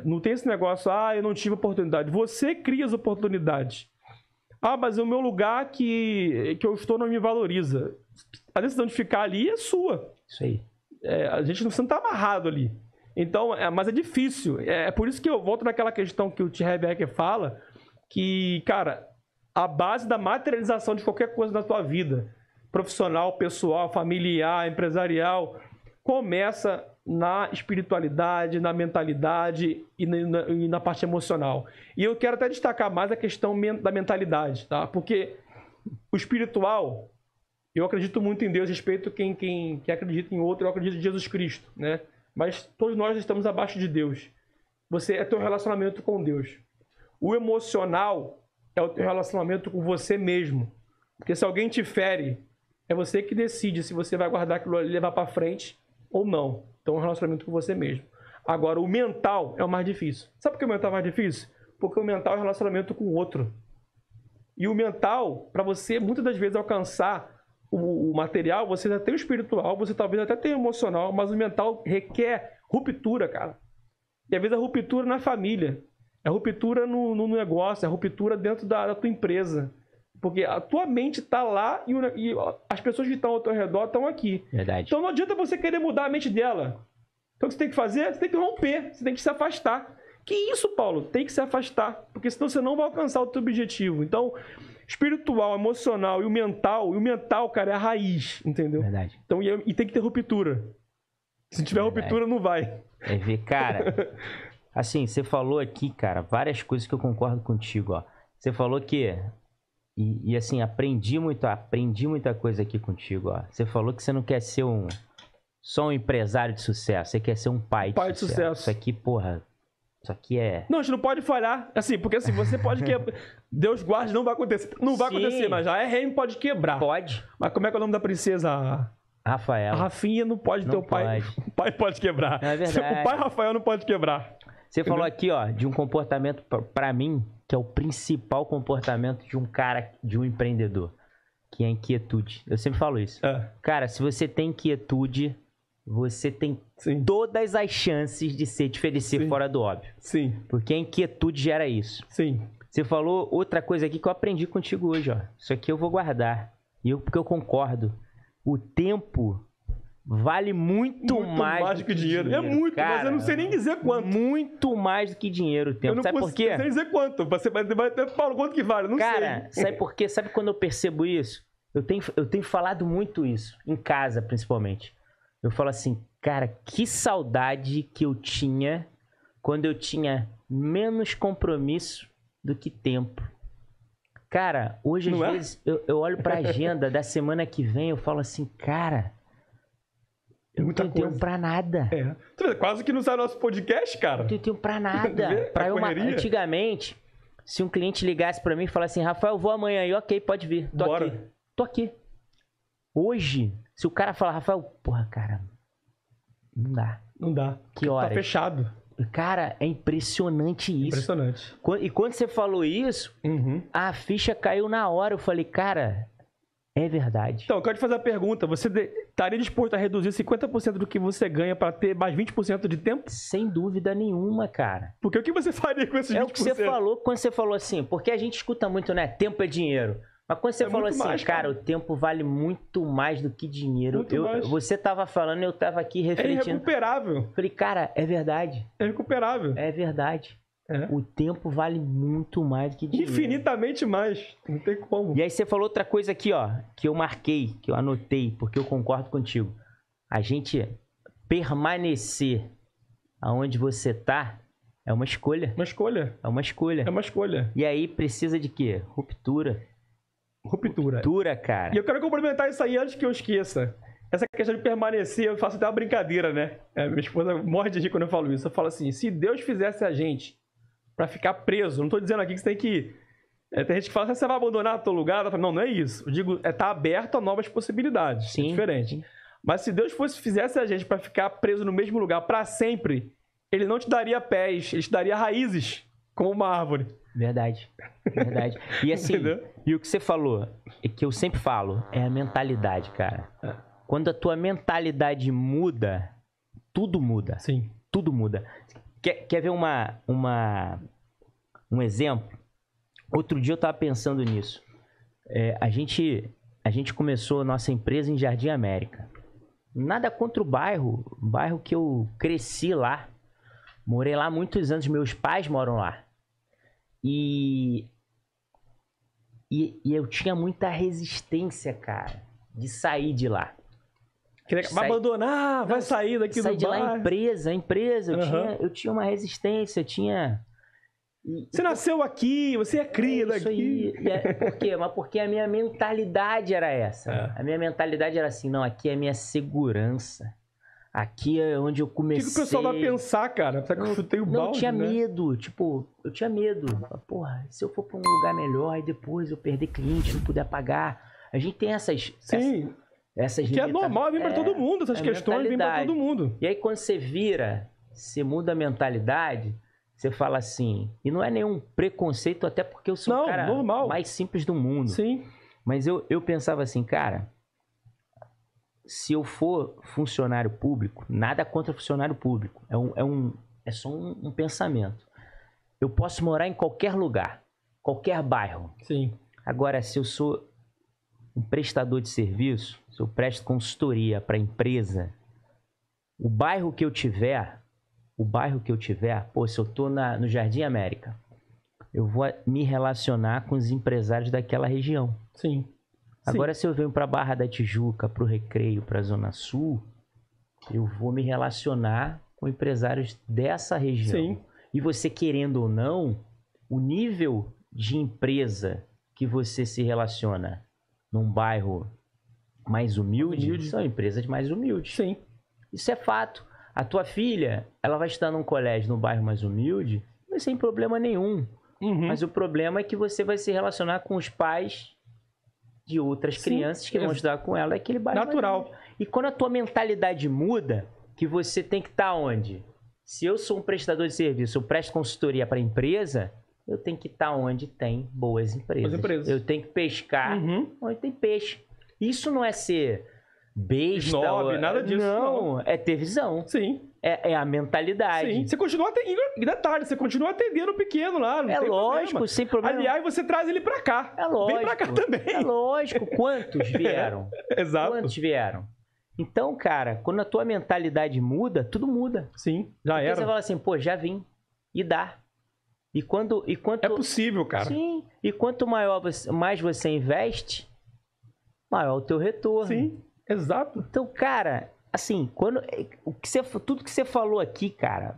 não tem esse negócio, eu não tive oportunidade. Você cria as oportunidades. Mas o meu lugar que eu estou não me valoriza. A decisão de ficar ali é sua.
Isso aí.
A gente não está amarrado ali. Então, mas é difícil. É por isso que eu volto naquela questão que o T. Harv Eker fala, que, cara... A base da materialização de qualquer coisa na tua vida, profissional, pessoal, familiar, empresarial, começa na espiritualidade, na mentalidade e na parte emocional. E eu quero até destacar mais a questão da mentalidade, tá? Porque o espiritual, eu acredito muito em Deus, respeito quem acredita em outro, eu acredito em Jesus Cristo, né? Mas todos nós estamos abaixo de Deus. Você é teu relacionamento com Deus. O emocional é o teu relacionamento com você mesmo. Porque se alguém te fere, é você que decide se você vai guardar aquilo ali e levar para frente ou não. Então é um relacionamento com você mesmo. Agora, o mental é o mais difícil. Sabe por que o mental é mais difícil? Porque o mental é um relacionamento com o outro. E o mental, para você, muitas das vezes, alcançar o material, você já tem o espiritual, você talvez até tenha o emocional, mas o mental requer ruptura, cara. E às vezes a ruptura na família. É ruptura no negócio, é ruptura dentro da tua empresa. Porque a tua mente está lá e as pessoas que estão ao teu redor estão aqui.
Verdade.
Então não adianta você querer mudar a mente dela. Então o que você tem que fazer? Você tem que romper, você tem que se afastar. Que isso, Paulo? Tem que se afastar. Porque senão você não vai alcançar o teu objetivo. Então, espiritual, emocional e o mental, cara, é a raiz, entendeu?
Verdade.
Então, e tem que ter ruptura. Se não tiver ruptura, não vai.
Cara... Assim, você falou aqui, cara, várias coisas que eu concordo contigo, ó. Você falou que... E assim, aprendi muita coisa aqui contigo, ó. Você falou que você não quer ser só um empresário de sucesso, você quer ser um pai de sucesso. Isso aqui, porra, isso aqui é...
Não, a gente não pode falhar, assim, porque assim, você pode quebrar... Deus guarde, não vai acontecer. Não vai acontecer, mas a RM pode quebrar.
Pode.
Mas como é que é o nome da princesa...
Rafaela.
A Rafinha não pode ter o pai. O pai pode quebrar.
É verdade.
O pai Rafael não pode quebrar.
Você falou aqui, ó, de um comportamento, pra mim, que é o principal comportamento de um cara, de um empreendedor, que é a inquietude. Eu sempre falo isso. Cara, se você tem inquietude, você tem
Sim.
todas as chances de ser fora do óbvio.
Sim.
Porque a inquietude gera isso.
Sim.
Você falou outra coisa aqui que eu aprendi contigo hoje, ó. Isso aqui eu vou guardar. Porque eu concordo. O tempo vale muito mais do que dinheiro.
É muito,
cara,
mas eu não sei nem dizer quanto.
Muito mais do que dinheiro o tempo. Sabe por quê?
Eu não sei nem dizer quanto. Você vai ter Paulo, quanto que vale? Eu não
cara,
sei.
Sabe por quê? Sabe quando eu percebo isso? Eu tenho falado muito isso. Em casa, principalmente. Eu falo assim, cara, que saudade que eu tinha quando eu tinha menos compromisso do que tempo. Cara, hoje às vezes eu olho pra agenda da semana que vem, eu falo assim, cara, eu não tenho tempo pra nada.
Quase que não sai nosso podcast, cara.
Eu não tenho tempo pra nada. Antigamente, se um cliente ligasse pra mim e falasse assim, Rafael, eu vou amanhã aí, ok, pode vir. Tô aqui. Hoje, se o cara falar, Rafael, porra, cara, não dá.
Não dá.
Que hora?
Tá fechado.
Cara, é impressionante isso.
Impressionante.
E quando você falou isso, a ficha caiu na hora. Eu falei, cara, é verdade.
Então, eu quero te fazer a pergunta. Você estaria disposto a reduzir 50% do que você ganha para ter mais 20% de tempo?
Sem dúvida nenhuma, cara.
Porque o que você faria com esses 20%?
É o que você falou quando você falou assim, porque a gente escuta muito, né? Tempo é dinheiro. Mas quando você falou assim, mais, cara, o tempo vale muito mais do que dinheiro. Você tava falando, eu tava aqui refletindo.
É irrecuperável.
Falei, cara, é verdade.
É irrecuperável.
É verdade. O tempo vale muito mais do que dinheiro.
Infinitamente mais. Não tem como.
E aí você falou outra coisa aqui, ó, que eu marquei, que eu anotei, porque eu concordo contigo. A gente permanecer aonde você tá é uma escolha.
Uma escolha.
É uma escolha.
É uma escolha.
E aí precisa de quê? Ruptura, cara.
E eu quero complementar isso aí antes que eu esqueça. Essa questão de permanecer, eu faço até uma brincadeira, né? Minha esposa morre de rir quando eu falo isso. Eu falo assim, se Deus fizesse a gente pra ficar preso, não tô dizendo aqui que você tem que... tem gente que fala assim, você vai abandonar o teu lugar? Eu falo, não, não é isso. Eu digo, tá aberto a novas possibilidades.
Sim.
É diferente. Mas se Deus fizesse a gente pra ficar preso no mesmo lugar pra sempre, Ele não te daria pés, Ele te daria raízes, como uma árvore.
Verdade. E assim, e o que você falou, é que eu sempre falo, é a mentalidade, cara. Quando a tua mentalidade muda, tudo muda.
Sim.
Tudo muda. Quer ver um exemplo? Outro dia eu tava pensando nisso. A gente começou nossa empresa em Jardim América. Nada contra o bairro que eu cresci lá. Morei lá muitos anos, meus pais moram lá. E eu tinha muita resistência, cara, de sair de lá.
Vai abandonar, vai sair daqui do bairro.
Sair de lá, empresa. Eu tinha uma resistência,
Você nasceu aqui, você é cria daqui.
Por quê? Mas porque a minha mentalidade era essa. A minha mentalidade era assim, não, aqui é a minha segurança. Aqui é onde eu comecei.
O que o pessoal vai pensar, cara? Será que eu chutei o balde,
eu tinha medo. Tipo, eu tinha medo. Porra, se eu for pra um lugar melhor e depois eu perder cliente, não puder pagar. A gente tem essas...
Sim.
Essas
que é normal, vem pra todo mundo. Essas questões vêm pra todo mundo.
E aí quando você muda a mentalidade, você fala assim... E não é nenhum preconceito, até porque eu sou o cara mais simples do mundo.
Sim.
Mas eu pensava assim, cara... Se eu for funcionário público, nada contra funcionário público. É só um pensamento. Eu posso morar em qualquer lugar, qualquer bairro.
Sim.
Agora, se eu sou um prestador de serviço, se eu presto consultoria para empresa, o bairro que eu tiver, pô, se eu tô no Jardim América, eu vou me relacionar com os empresários daquela região.
Sim.
Agora, se eu venho para Barra da Tijuca, para o Recreio, para a Zona Sul, eu vou me relacionar com empresários dessa região.
Sim.
E você, querendo ou não, o nível de empresa que você se relaciona num bairro mais humilde. São empresas mais humildes.
Sim.
Isso é fato. A tua filha, ela vai estudar num colégio no bairro mais humilde, mas sem problema nenhum. Mas o problema é que você vai se relacionar com os pais de outras crianças que vão estudar com ela, é aquele bairro
natural.
E quando a tua mentalidade muda, que você tem que estar onde? Se eu sou um prestador de serviço, eu presto consultoria para empresa, eu tenho que estar onde tem boas empresas. Eu tenho que pescar onde tem peixe. Isso não é ser besta.
Snob, nada disso.
Não, é ter visão.
Sim.
É a mentalidade.
Sim. Você continua atendendo. Detalhe, você continua atendendo o pequeno lá. Não
É
tem
lógico,
problema.
sem problema.
Aliás, você traz ele pra cá.
É lógico.
Vem pra cá também.
É lógico. Quantos vieram?
Exato.
Quantos vieram? Então, cara, quando a tua mentalidade muda, tudo muda.
Sim, já
Porque
era.
você fala assim, pô, já vim. E dá. E quanto...
É possível, cara.
Sim. E quanto mais você investe, maior o teu retorno.
Sim, exato.
Então, cara, assim, tudo que você falou aqui, cara,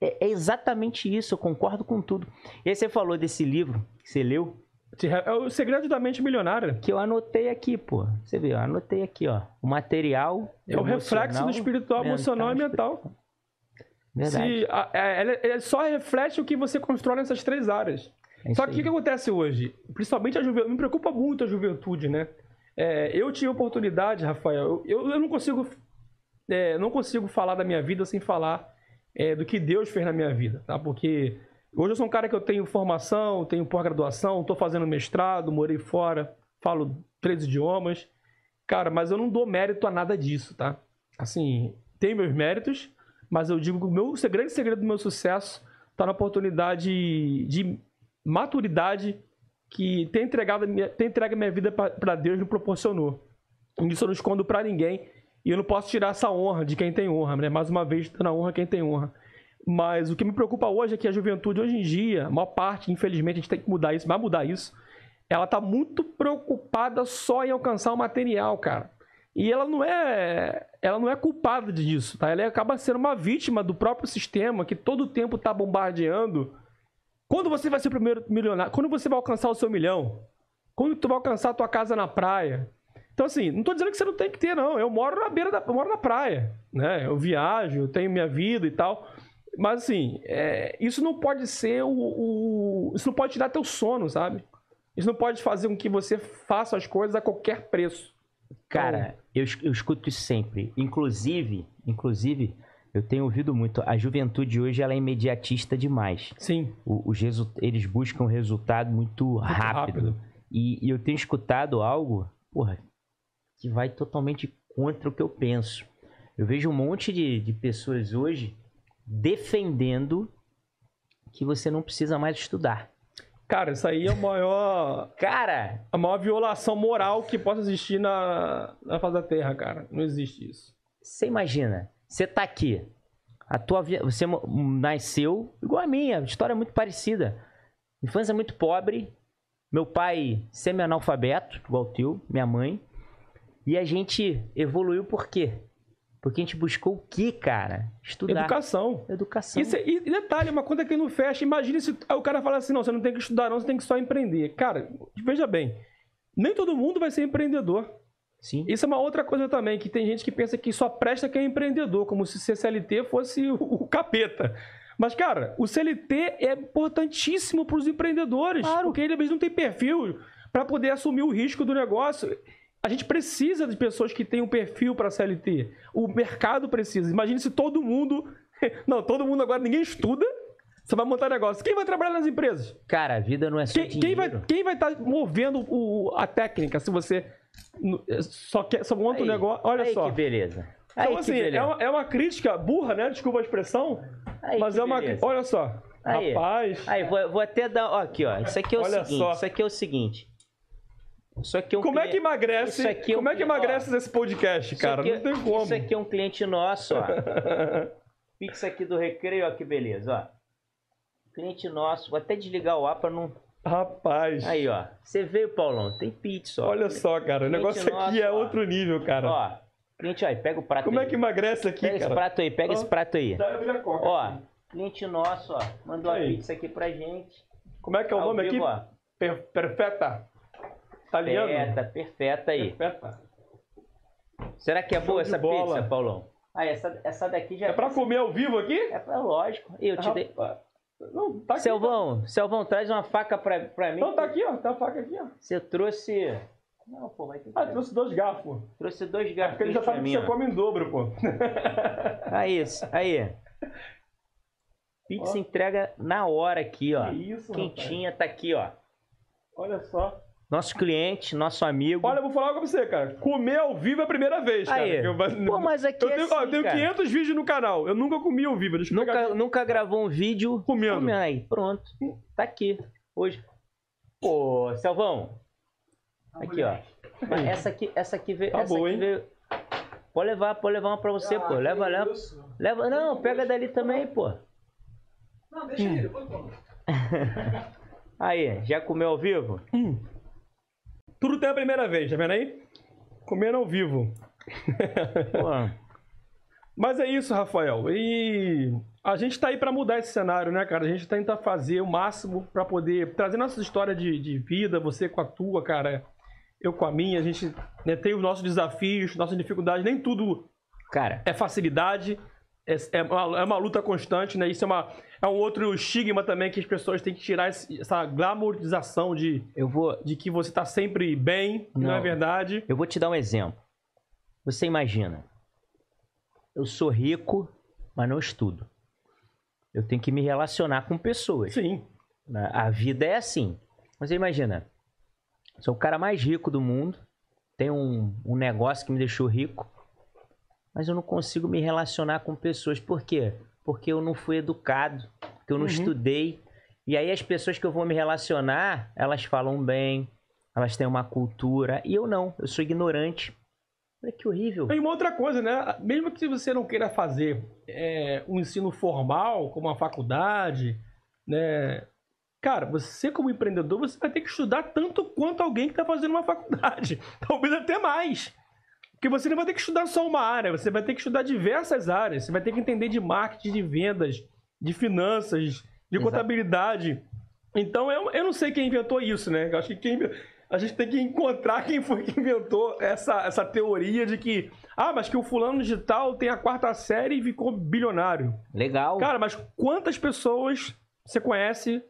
é exatamente isso. Eu concordo com tudo. E aí você falou desse livro que você leu.
É o Segredo da Mente Milionária.
Que eu anotei aqui, pô. Você viu? Eu anotei aqui, ó. O material.
É o reflexo do espiritual, emocional e mental.
Verdade.
Ele só reflete o que você constrói nessas três áreas. Só que o que acontece hoje? Principalmente a juventude. Me preocupa muito a juventude, né? Eu tive oportunidade, Rafael. Eu não consigo falar da minha vida sem falar do que Deus fez na minha vida, tá? Porque hoje eu sou um cara que eu tenho formação, tenho pós-graduação, estou fazendo mestrado, morei fora, falo 3 idiomas. Cara, mas eu não dou mérito a nada disso, tá? Assim, tem meus méritos, mas eu digo que o grande segredo do meu sucesso está na oportunidade de maturidade que ter entregue minha vida para Deus me proporcionou. Isso eu não escondo para ninguém e eu não posso tirar essa honra de quem tem honra, né? Mais uma vez, dando a honra a quem tem honra. Mas o que me preocupa hoje é que a juventude hoje em dia, a maior parte, infelizmente, a gente tem que mudar isso, vai mudar isso, ela está muito preocupada só em alcançar o material, cara. E ela não é culpada disso, tá? Ela acaba sendo uma vítima do próprio sistema que todo o tempo está bombardeando. Quando você vai ser o primeiro milionário? Quando você vai alcançar o seu milhão? Quando tu vai alcançar a tua casa na praia? Então, assim, não estou dizendo que você não tem que ter, não. Eu moro eu moro na praia, né? Eu viajo, eu tenho minha vida e tal. Mas, assim, isso não pode ser isso não pode te dar teu sono, sabe? Isso não pode fazer com que você faça as coisas a qualquer preço.
Cara, eu escuto isso sempre. Inclusive, eu tenho ouvido muito. A juventude hoje ela é imediatista demais.
Sim.
Eles buscam um resultado muito rápido. E eu tenho escutado algo, porra, que vai totalmente contra o que eu penso. Eu vejo um monte de pessoas hoje defendendo que você não precisa mais estudar.
Cara, isso aí é o maior...
Cara...
A maior violação moral que possa existir na face da Terra, cara. Não existe isso.
Você imagina, você tá aqui, você nasceu igual a minha, história muito parecida. Infância muito pobre, meu pai semi-analfabeto, igual o teu, minha mãe. E a gente evoluiu por quê? Porque a gente buscou o quê, cara? Estudar.
Educação.
Educação.
E detalhe, uma conta que não fecha. Imagina se o cara fala assim, não, você não tem que estudar não, você tem que só empreender. Cara, veja bem, nem todo mundo vai ser empreendedor.
Sim.
Isso é uma outra coisa também, que tem gente que pensa que só presta quem é empreendedor, como se ser CLT fosse o capeta. Mas, cara, o CLT é importantíssimo para os empreendedores, claro, porque eles não têm perfil para poder assumir o risco do negócio. A gente precisa de pessoas que tenham perfil para CLT. O mercado precisa. Imagine se todo mundo... Não, todo mundo agora, ninguém estuda. Você vai montar negócio. Quem vai trabalhar nas empresas?
Cara, a vida não é só dinheiro.
Quem vai estar movendo a técnica se você só monta um negócio? Olha
aí
só.
Que beleza.
Então, assim, é uma crítica burra, né? Desculpa a expressão.
Aí
mas é uma...
beleza.
Olha só.
Aí.
Rapaz...
Aí, vou até dar... Ó, aqui, ó. Isso aqui é o
olha
seguinte.
Só.
Isso aqui é o seguinte. Isso aqui é um
Como é que emagrece?
Isso aqui é
como é que emagrece esse podcast, cara? Não tem como.
Isso aqui é um cliente nosso, ó. Pix aqui do Recreio, ó, que beleza, ó. Cliente nosso. Vou até desligar o ar pra não...
Rapaz.
Aí, ó. Você veio, Paulão. Tem pizza, ó.
Olha só, cara. O negócio aqui é outro nível, cara.
Ó. Cliente, ó. Pega o prato
Como
aí.
é que emagrece aqui,
pega
cara?
Pega esse prato aí.
Ó.
Cliente nosso, ó. Mandou a pizza aqui pra gente.
Como é que é o nome
vivo,
aqui? Perfeita. Italiano?
Perfeita aí.
Perfeita.
Será que é boa essa
bola.
pizza, Paulão? Ah, essa daqui já...
É pra comer ao vivo aqui?
É lógico. Eu te dei...
Não, tá aqui.
Selvão, traz uma faca pra mim.
Não, tá aqui, ó. Tá a faca aqui, ó.
Você trouxe... Não, pô, vai ter que...
trouxe 2 garfos.
Trouxe 2 garfos.
Porque ele já sabe que você come em dobro, pô.
Aí. Pizza entrega na hora aqui, ó.
Que isso,
quentinha, rapaz. Tá aqui, ó.
Olha só.
nosso cliente, nosso amigo.
Olha, eu vou falar com você, cara. Comer ao vivo é a primeira vez, cara.
Aí. Pô, mas aqui
eu tenho,
assim,
eu tenho 500 vídeos no canal. Eu nunca comi ao vivo. Deixa eu
nunca gravou um vídeo
comendo.
Aí, pronto. Tá aqui. Hoje. Pô, Selvão. Aqui, ó. Essa aqui veio.
Tá
essa
boa,
aqui
hein?
veio. Pode levar uma pra você, pô. Leva. Leva. Não, pega dali também, pô.
Não, deixa ele, depois eu como.
Aí, já comeu ao vivo?
Tudo tem a primeira vez, tá vendo aí? Comendo ao vivo.
Pô.
Mas é isso, Rafael. E a gente tá aí pra mudar esse cenário, né, cara? A gente tenta fazer o máximo pra poder trazer nossa história de vida, você com a tua, cara, eu com a minha. A gente, né, tem os nossos desafios, nossas dificuldades. Nem tudo,
Cara,
é facilidade. É uma luta constante, né? Isso é um outro estigma também que as pessoas têm que tirar essa glamorização de que você tá sempre bem, não é verdade?
eu vou te dar um exemplo. Você imagina, eu sou rico, mas não estudo. Eu tenho que me relacionar com pessoas.
Sim.
A vida é assim. Você imagina, sou o cara mais rico do mundo, tenho um negócio que me deixou rico, mas eu não consigo me relacionar com pessoas. Por quê? Porque eu não fui educado, porque eu não estudei. E aí as pessoas que eu vou me relacionar, elas falam bem, elas têm uma cultura, e eu não, eu sou ignorante. Olha que horrível.
E uma outra coisa, né? Mesmo que você não queira fazer um ensino formal, como uma faculdade, né? Cara, você como empreendedor, você vai ter que estudar tanto quanto alguém que está fazendo uma faculdade. Talvez até mais. Porque você não vai ter que estudar só uma área, você vai ter que estudar diversas áreas. Você vai ter que entender de marketing, de vendas, de finanças, de contabilidade. Então, eu não sei quem inventou isso, né? Eu acho que a gente tem que encontrar quem foi que inventou essa teoria de que... Ah, mas que o fulano digital tem a 4ª série e ficou bilionário.
Legal.
Cara, mas quantas pessoas você conhece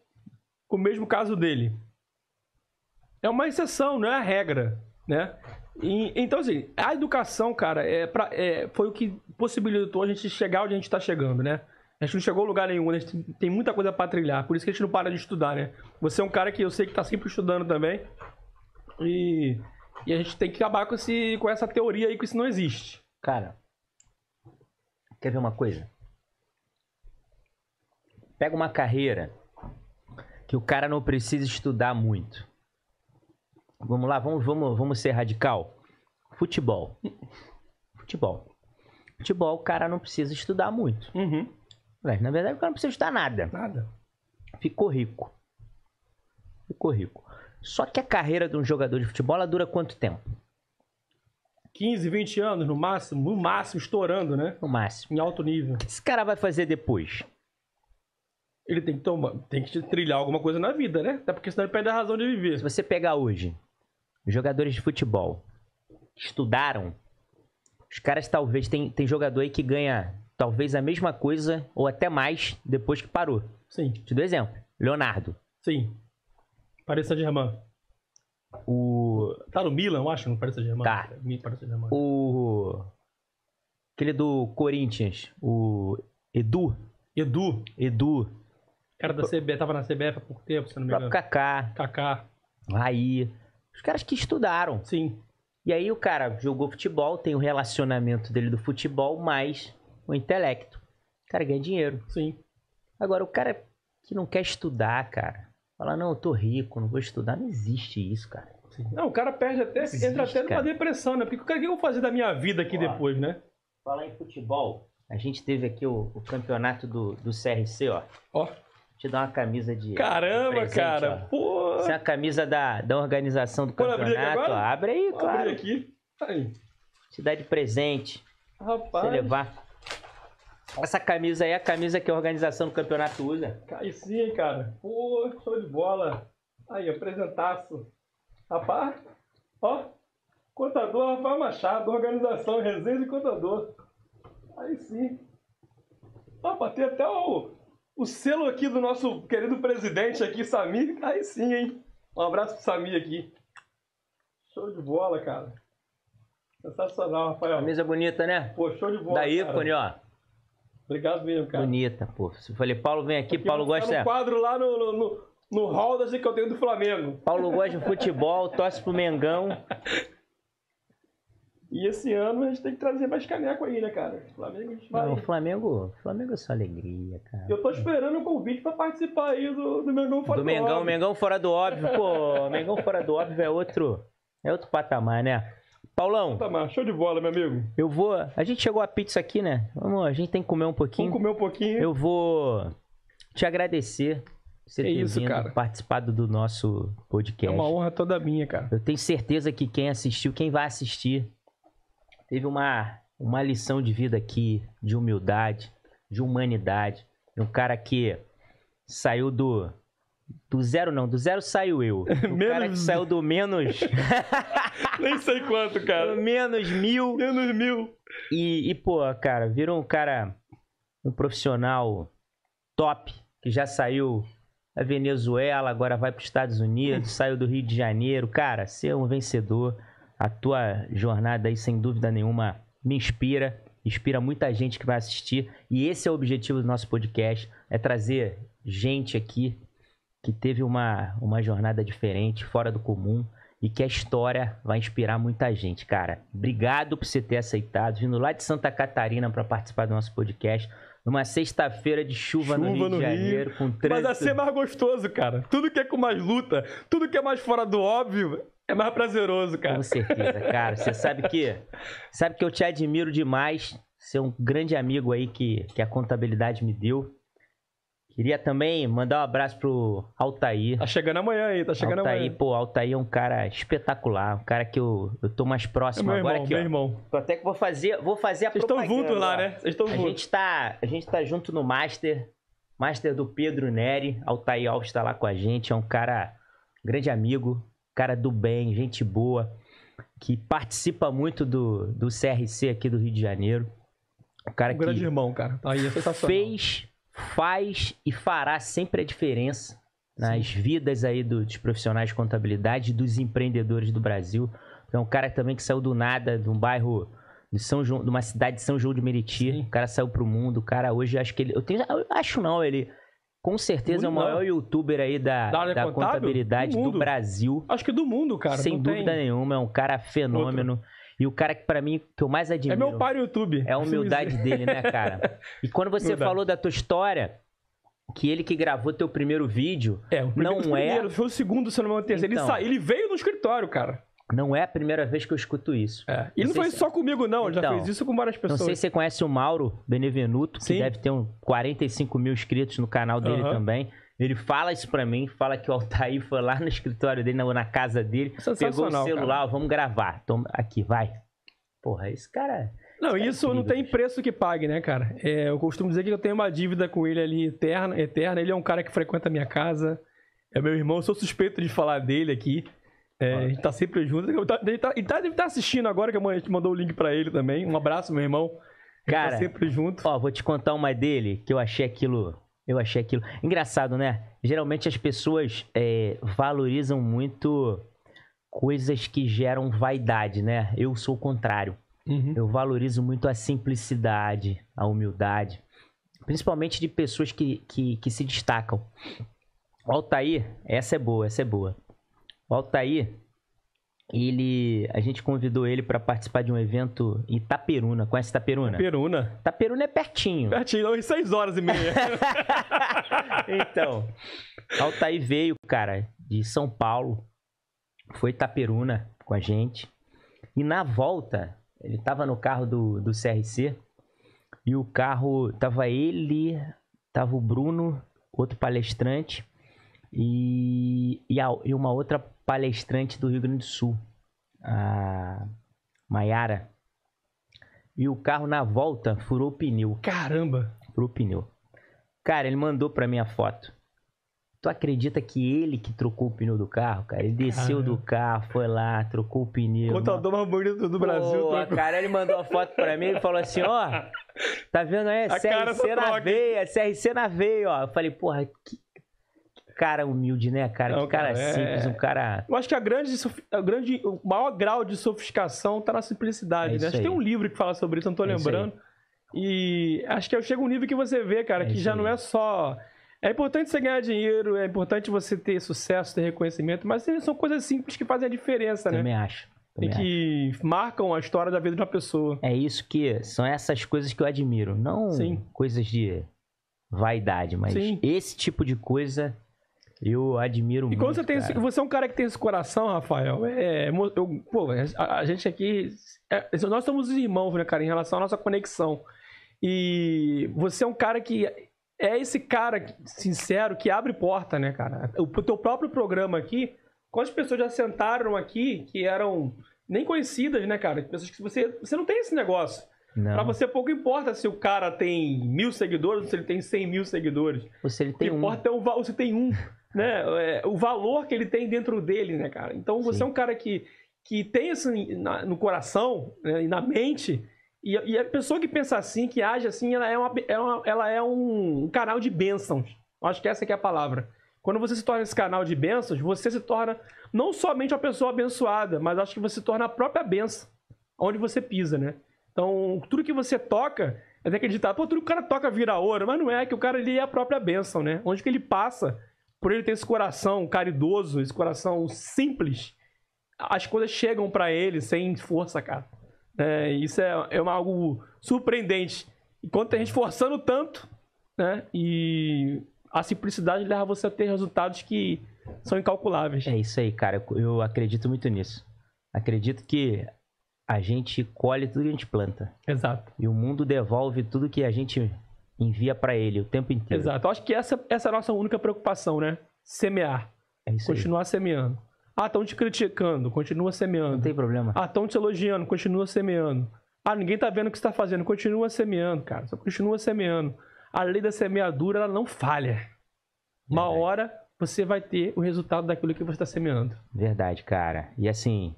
com o mesmo caso dele? É uma exceção, não é a regra, né? Então, assim, a educação, cara, foi o que possibilitou a gente chegar onde a gente está chegando, né? A gente não chegou a lugar nenhum, a gente tem muita coisa para trilhar, por isso que a gente não para de estudar, né? Você é um cara que eu sei que está sempre estudando também, e a gente tem que acabar com essa teoria aí que isso não existe.
Cara, quer ver uma coisa? Pega uma carreira que o cara não precisa estudar muito. Vamos lá, vamos ser radical. Futebol. Futebol, o cara não precisa estudar muito. Na verdade, o cara não precisa estudar nada.
Nada.
Ficou rico. Só que a carreira de um jogador de futebol, ela dura quanto tempo?
15, 20 anos, no máximo, estourando, né?
No máximo.
Em alto nível.
O que esse cara vai fazer depois?
Ele tem que trilhar alguma coisa na vida, né? Até porque senão ele perde a razão de viver.
Se você pegar hoje, os jogadores de futebol estudaram, os caras talvez, tem jogador aí que ganha talvez a mesma coisa ou até mais depois que parou.
Sim.
Te dou exemplo. Leonardo.
Sim. Paris Saint-Germain. Tá no Milan, eu acho, no Paris Saint-Germain.
Tá.
Paris Saint-Germain.
Aquele do Corinthians, o Edu.
Cara da CBF, tava na CBF há pouco tempo, se não me
O próprio
engano.
Kaká. Aí. Os caras que estudaram.
Sim.
E aí o cara jogou futebol, tem o relacionamento dele do futebol, mais o intelecto. O cara ganha dinheiro.
Sim.
Agora, o cara que não quer estudar, cara, fala, não, eu tô rico, não vou estudar, não existe isso, cara.
Sim. Não, o cara perde até, entra até numa depressão, né? Porque o cara, o que eu vou fazer da minha vida aqui depois, né?
Falar em futebol, a gente teve aqui o campeonato do CRC, ó.
Ó.
Te dar uma camisa de
Caramba,
presente,
cara.
Ó.
Pô.
Essa é a camisa da organização do campeonato. Ó. Abre aí,
Vou
claro.
abrir aqui. Aí.
Te dá de presente.
Rapaz.
Você levar. Essa camisa aí é a camisa que a organização do campeonato usa.
Aí sim, cara. Pô, show de bola. Aí, apresentaço. Rapaz, ó. Contador Rafael Machado, organização Resenha de Contador. Aí sim. Ó, tem até o selo aqui do nosso querido presidente aqui, Samir. Aí sim, hein? Um abraço pro Samir aqui. Show de bola, cara. Sensacional, Rafael.
Camisa bonita, né?
Pô, show de bola,
da ícone, ó.
Obrigado mesmo, cara.
Bonita, pô. Se eu falei, Paulo, vem aqui, Paulo gosta...
no quadro lá no hall das que eu tenho do Flamengo.
Paulo gosta de futebol, torce pro Mengão.
E esse ano a gente tem que trazer mais caneco aí, né, cara? O Flamengo a gente vai.
Não, o Flamengo é só alegria, cara.
Eu tô esperando um convite pra participar aí do Mengão fora do óbvio.
Mengão fora do óbvio, pô. Mengão fora do óbvio é outro patamar, né? Paulão.
Patamar, show de bola, meu amigo.
A gente chegou a pizza aqui, né? A gente tem que comer um pouquinho.
Vamos comer um pouquinho.
Eu vou te agradecer por você ter vindo, participado do nosso podcast.
É uma honra toda minha, cara.
Eu tenho certeza que quem vai assistir, teve uma lição de vida aqui, de humildade, de humanidade. Um cara que saiu do zero não, do zero saiu eu. O cara que saiu do menos...
Nem sei quanto, cara.
Menos 1000.
Menos 1000.
E, pô, cara, virou um profissional top, que já saiu da Venezuela, agora vai para os Estados Unidos, saiu do Rio de Janeiro. Cara, ser um vencedor, a tua jornada aí, sem dúvida nenhuma, me inspira muita gente que vai assistir. E esse é o objetivo do nosso podcast, é trazer gente aqui que teve uma jornada diferente, fora do comum, e que a história vai inspirar muita gente, cara. Obrigado por você ter aceitado, vindo lá de Santa Catarina para participar do nosso podcast, numa sexta-feira de chuva no Rio de Janeiro, com trânsito.
Mas vai ser mais gostoso, cara. Tudo que é com mais luta, tudo que é mais fora do óbvio, é mais prazeroso, cara.
Com certeza, cara. Você sabe que eu te admiro demais. Você é um grande amigo aí que a contabilidade me deu. Queria também mandar um abraço pro Altair.
Tá chegando amanhã aí,
amanhã. Pô, Altair é um cara espetacular, um cara que eu tô mais próximo agora.
Meu irmão.
Tô até que vou fazer a
Vocês
propaganda.
Vocês estão juntos lá, né? Vocês estão
juntos. A gente tá junto no Master do Pedro Neri. Altair Alves tá lá com a gente, é um cara, grande amigo, cara do bem, gente boa, que participa muito do CRC aqui do Rio de Janeiro. Um cara que
grande irmão, cara. Tá aí, é sensacional.
Faz e fará sempre a diferença nas vidas aí dos profissionais de contabilidade e dos empreendedores do Brasil. É um cara também que saiu do nada, de um bairro de São João, de uma cidade de São João de Meriti. Sim. O cara saiu pro mundo. O cara hoje, acho que ele... ele com certeza é o maior youtuber aí da contabilidade do Brasil.
Acho que do mundo, cara.
Sem dúvida nenhuma, é um cara fenômeno. E o cara que pra mim, que eu mais admiro...
É meu pai no YouTube.
É a humildade dele, né, cara? E quando você falou da tua história, que ele que gravou teu primeiro vídeo,
foi o segundo, se não me engano, o terceiro. Então, ele veio no escritório, cara.
Não é a primeira vez que eu escuto isso.
E não foi só comigo, não. Ele já fez isso com várias pessoas.
Não sei se você conhece o Mauro Benevenuto, que deve ter 45 mil inscritos no canal dele também. Ele fala isso pra mim, fala que o Altair foi lá no escritório dele, na casa dele, pegou o celular, vamos gravar. Toma, aqui, vai. Porra, esse cara...
Não, isso não tem preço que pague, né, cara? Eu costumo dizer que eu tenho uma dívida com ele ali eterna. Ele é um cara que frequenta a minha casa. É meu irmão, eu sou suspeito de falar dele aqui. A gente tá sempre junto. Ele deve estar assistindo agora, que a gente mandou o link pra ele também. Um abraço, meu irmão.
Cara,
tá sempre junto.
Vou te contar uma dele, que eu achei aquilo... Engraçado, né? Geralmente as pessoas valorizam muito coisas que geram vaidade, né? Eu sou o contrário. Eu valorizo muito a simplicidade, a humildade. Principalmente de pessoas que se destacam. O Altair, essa é boa. O Altair, a gente convidou ele para participar de um evento em Itaperuna. Conhece Itaperuna? Itaperuna é pertinho.
Pertinho, em 6h30.
Então, Altair veio, cara, de São Paulo. Foi Itaperuna com a gente. E na volta, ele tava no carro do CRC. E o carro, tava ele, tava o Bruno, outro palestrante. E uma outra palestrante do Rio Grande do Sul, a Maiara. E o carro na volta furou o pneu.
Caramba!
Furou o pneu. Cara, ele mandou pra mim a foto. Tu acredita que ele que trocou o pneu do carro, cara? Ele desceu do carro, foi lá, trocou o pneu.
Contador mais bonito do Brasil.
Cara, ele mandou a foto pra mim e falou assim, tá vendo aí? CRC na veia, CRC na veia, ó. Eu falei, porra, que cara humilde, né, cara? Que cara simples, um cara...
Eu acho que o maior grau de sofisticação tá na simplicidade, né? Acho que tem um livro que fala sobre isso, não tô lembrando. E acho que chega um nível que você vê, cara, que já não é só É importante você ganhar dinheiro, é importante você ter sucesso, ter reconhecimento, mas são coisas simples que fazem a diferença, né?
Também acho.
E que marcam a história da vida de uma pessoa.
É isso que... São essas coisas que eu admiro. Não coisas de vaidade, mas esse tipo de coisa eu admiro muito.
E quando você é um cara que tem esse coração, Rafael, a gente aqui... nós somos irmãos, né, cara, em relação à nossa conexão. E você é um cara que... É esse cara sincero que abre porta, né, cara? O teu próprio programa aqui, quantas pessoas já sentaram aqui que eram nem conhecidas, né, cara? Pessoas que você não tem esse negócio.
Não.
Pra você pouco importa se o cara tem 1000 seguidores ou se ele tem 100 mil seguidores.
Ou se ele tem
o que importa é você tem um, né? O valor que ele tem dentro dele, né, cara? Então você é um cara que tem isso no coração, né, e na mente. E a pessoa que pensa assim, que age assim, ela é um canal de bênçãos. Acho que essa que é a palavra. Quando você se torna esse canal de bênçãos, você se torna não somente uma pessoa abençoada, mas acho que você se torna a própria bênção onde você pisa, né? Então, tudo que você toca, é até acreditar, tudo que o cara toca vira ouro, mas não é, que o cara ali é a própria bênção, né? Onde que ele passa, por ele ter esse coração caridoso, esse coração simples, as coisas chegam pra ele sem força, cara. Isso é algo surpreendente. Enquanto tem gente forçando tanto, né? E a simplicidade leva você a ter resultados que são incalculáveis.
É isso aí, cara. Eu acredito muito nisso. Acredito que a gente colhe tudo que a gente planta.
Exato.
E o mundo devolve tudo que a gente envia pra ele o tempo inteiro.
Exato. Eu acho que essa é a nossa única preocupação, né? Semear.
É isso
Continuar semeando. Ah, estão te criticando, continua semeando.
Não tem problema.
Ah, estão te elogiando, continua semeando. Ah, ninguém tá vendo o que você tá fazendo, continua semeando, cara. Só continua semeando. A lei da semeadura, ela não falha. Uma hora você vai ter o resultado daquilo que você está semeando.
Verdade, cara. E assim,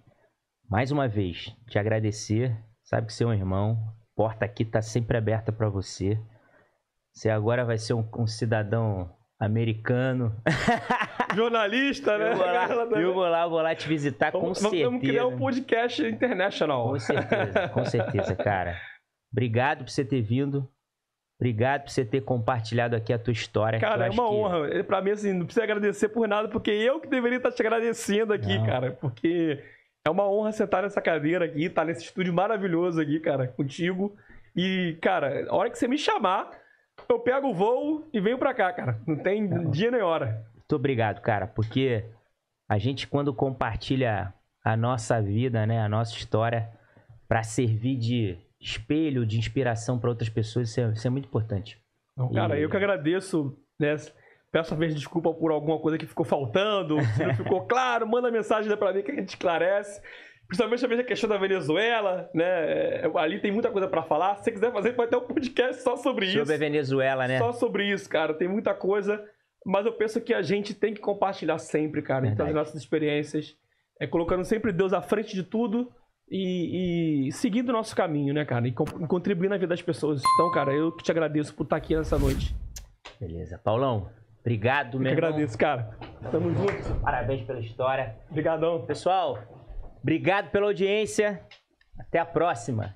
mais uma vez, te agradecer. Sabe que você é um irmão. A porta aqui tá sempre aberta pra você. Você agora vai ser um cidadão americano.
Jornalista, né?
Eu vou lá te visitar, com certeza.
Vamos criar um podcast international.
Com certeza, cara. Obrigado por você ter vindo. Obrigado por você ter compartilhado aqui a tua história.
Cara, é uma honra. Pra mim, assim, não precisa agradecer por nada, porque eu que deveria estar te agradecendo aqui, cara. Porque é uma honra sentar nessa cadeira aqui, estar nesse estúdio maravilhoso aqui, cara, contigo. E, cara, a hora que você me chamar, eu pego o voo e venho pra cá, cara. Não tem dia nem hora.
Muito obrigado, cara, porque a gente, quando compartilha a nossa vida, né, a nossa história, pra servir de espelho, de inspiração para outras pessoas, isso é muito importante.
Não, cara, eu que agradeço, né? Peço a vez desculpa por alguma coisa que ficou faltando, se não ficou claro, manda mensagem para mim que a gente esclarece. Principalmente a questão da Venezuela, né? Ali tem muita coisa para falar. Se você quiser fazer, pode ter um podcast só sobre isso.
Sobre a Venezuela, né?
Só sobre isso, cara. Tem muita coisa, mas eu penso que a gente tem que compartilhar sempre, cara, então, as nossas experiências, colocando sempre Deus à frente de tudo. E seguindo o nosso caminho, né, cara? E contribuindo na vida das pessoas. Então, cara, eu que te agradeço por estar aqui nessa noite.
Beleza. Paulão, obrigado, meu irmão.
Eu agradeço, cara. Tamo junto.
Parabéns pela história.
Obrigadão.
Pessoal, obrigado pela audiência. Até a próxima.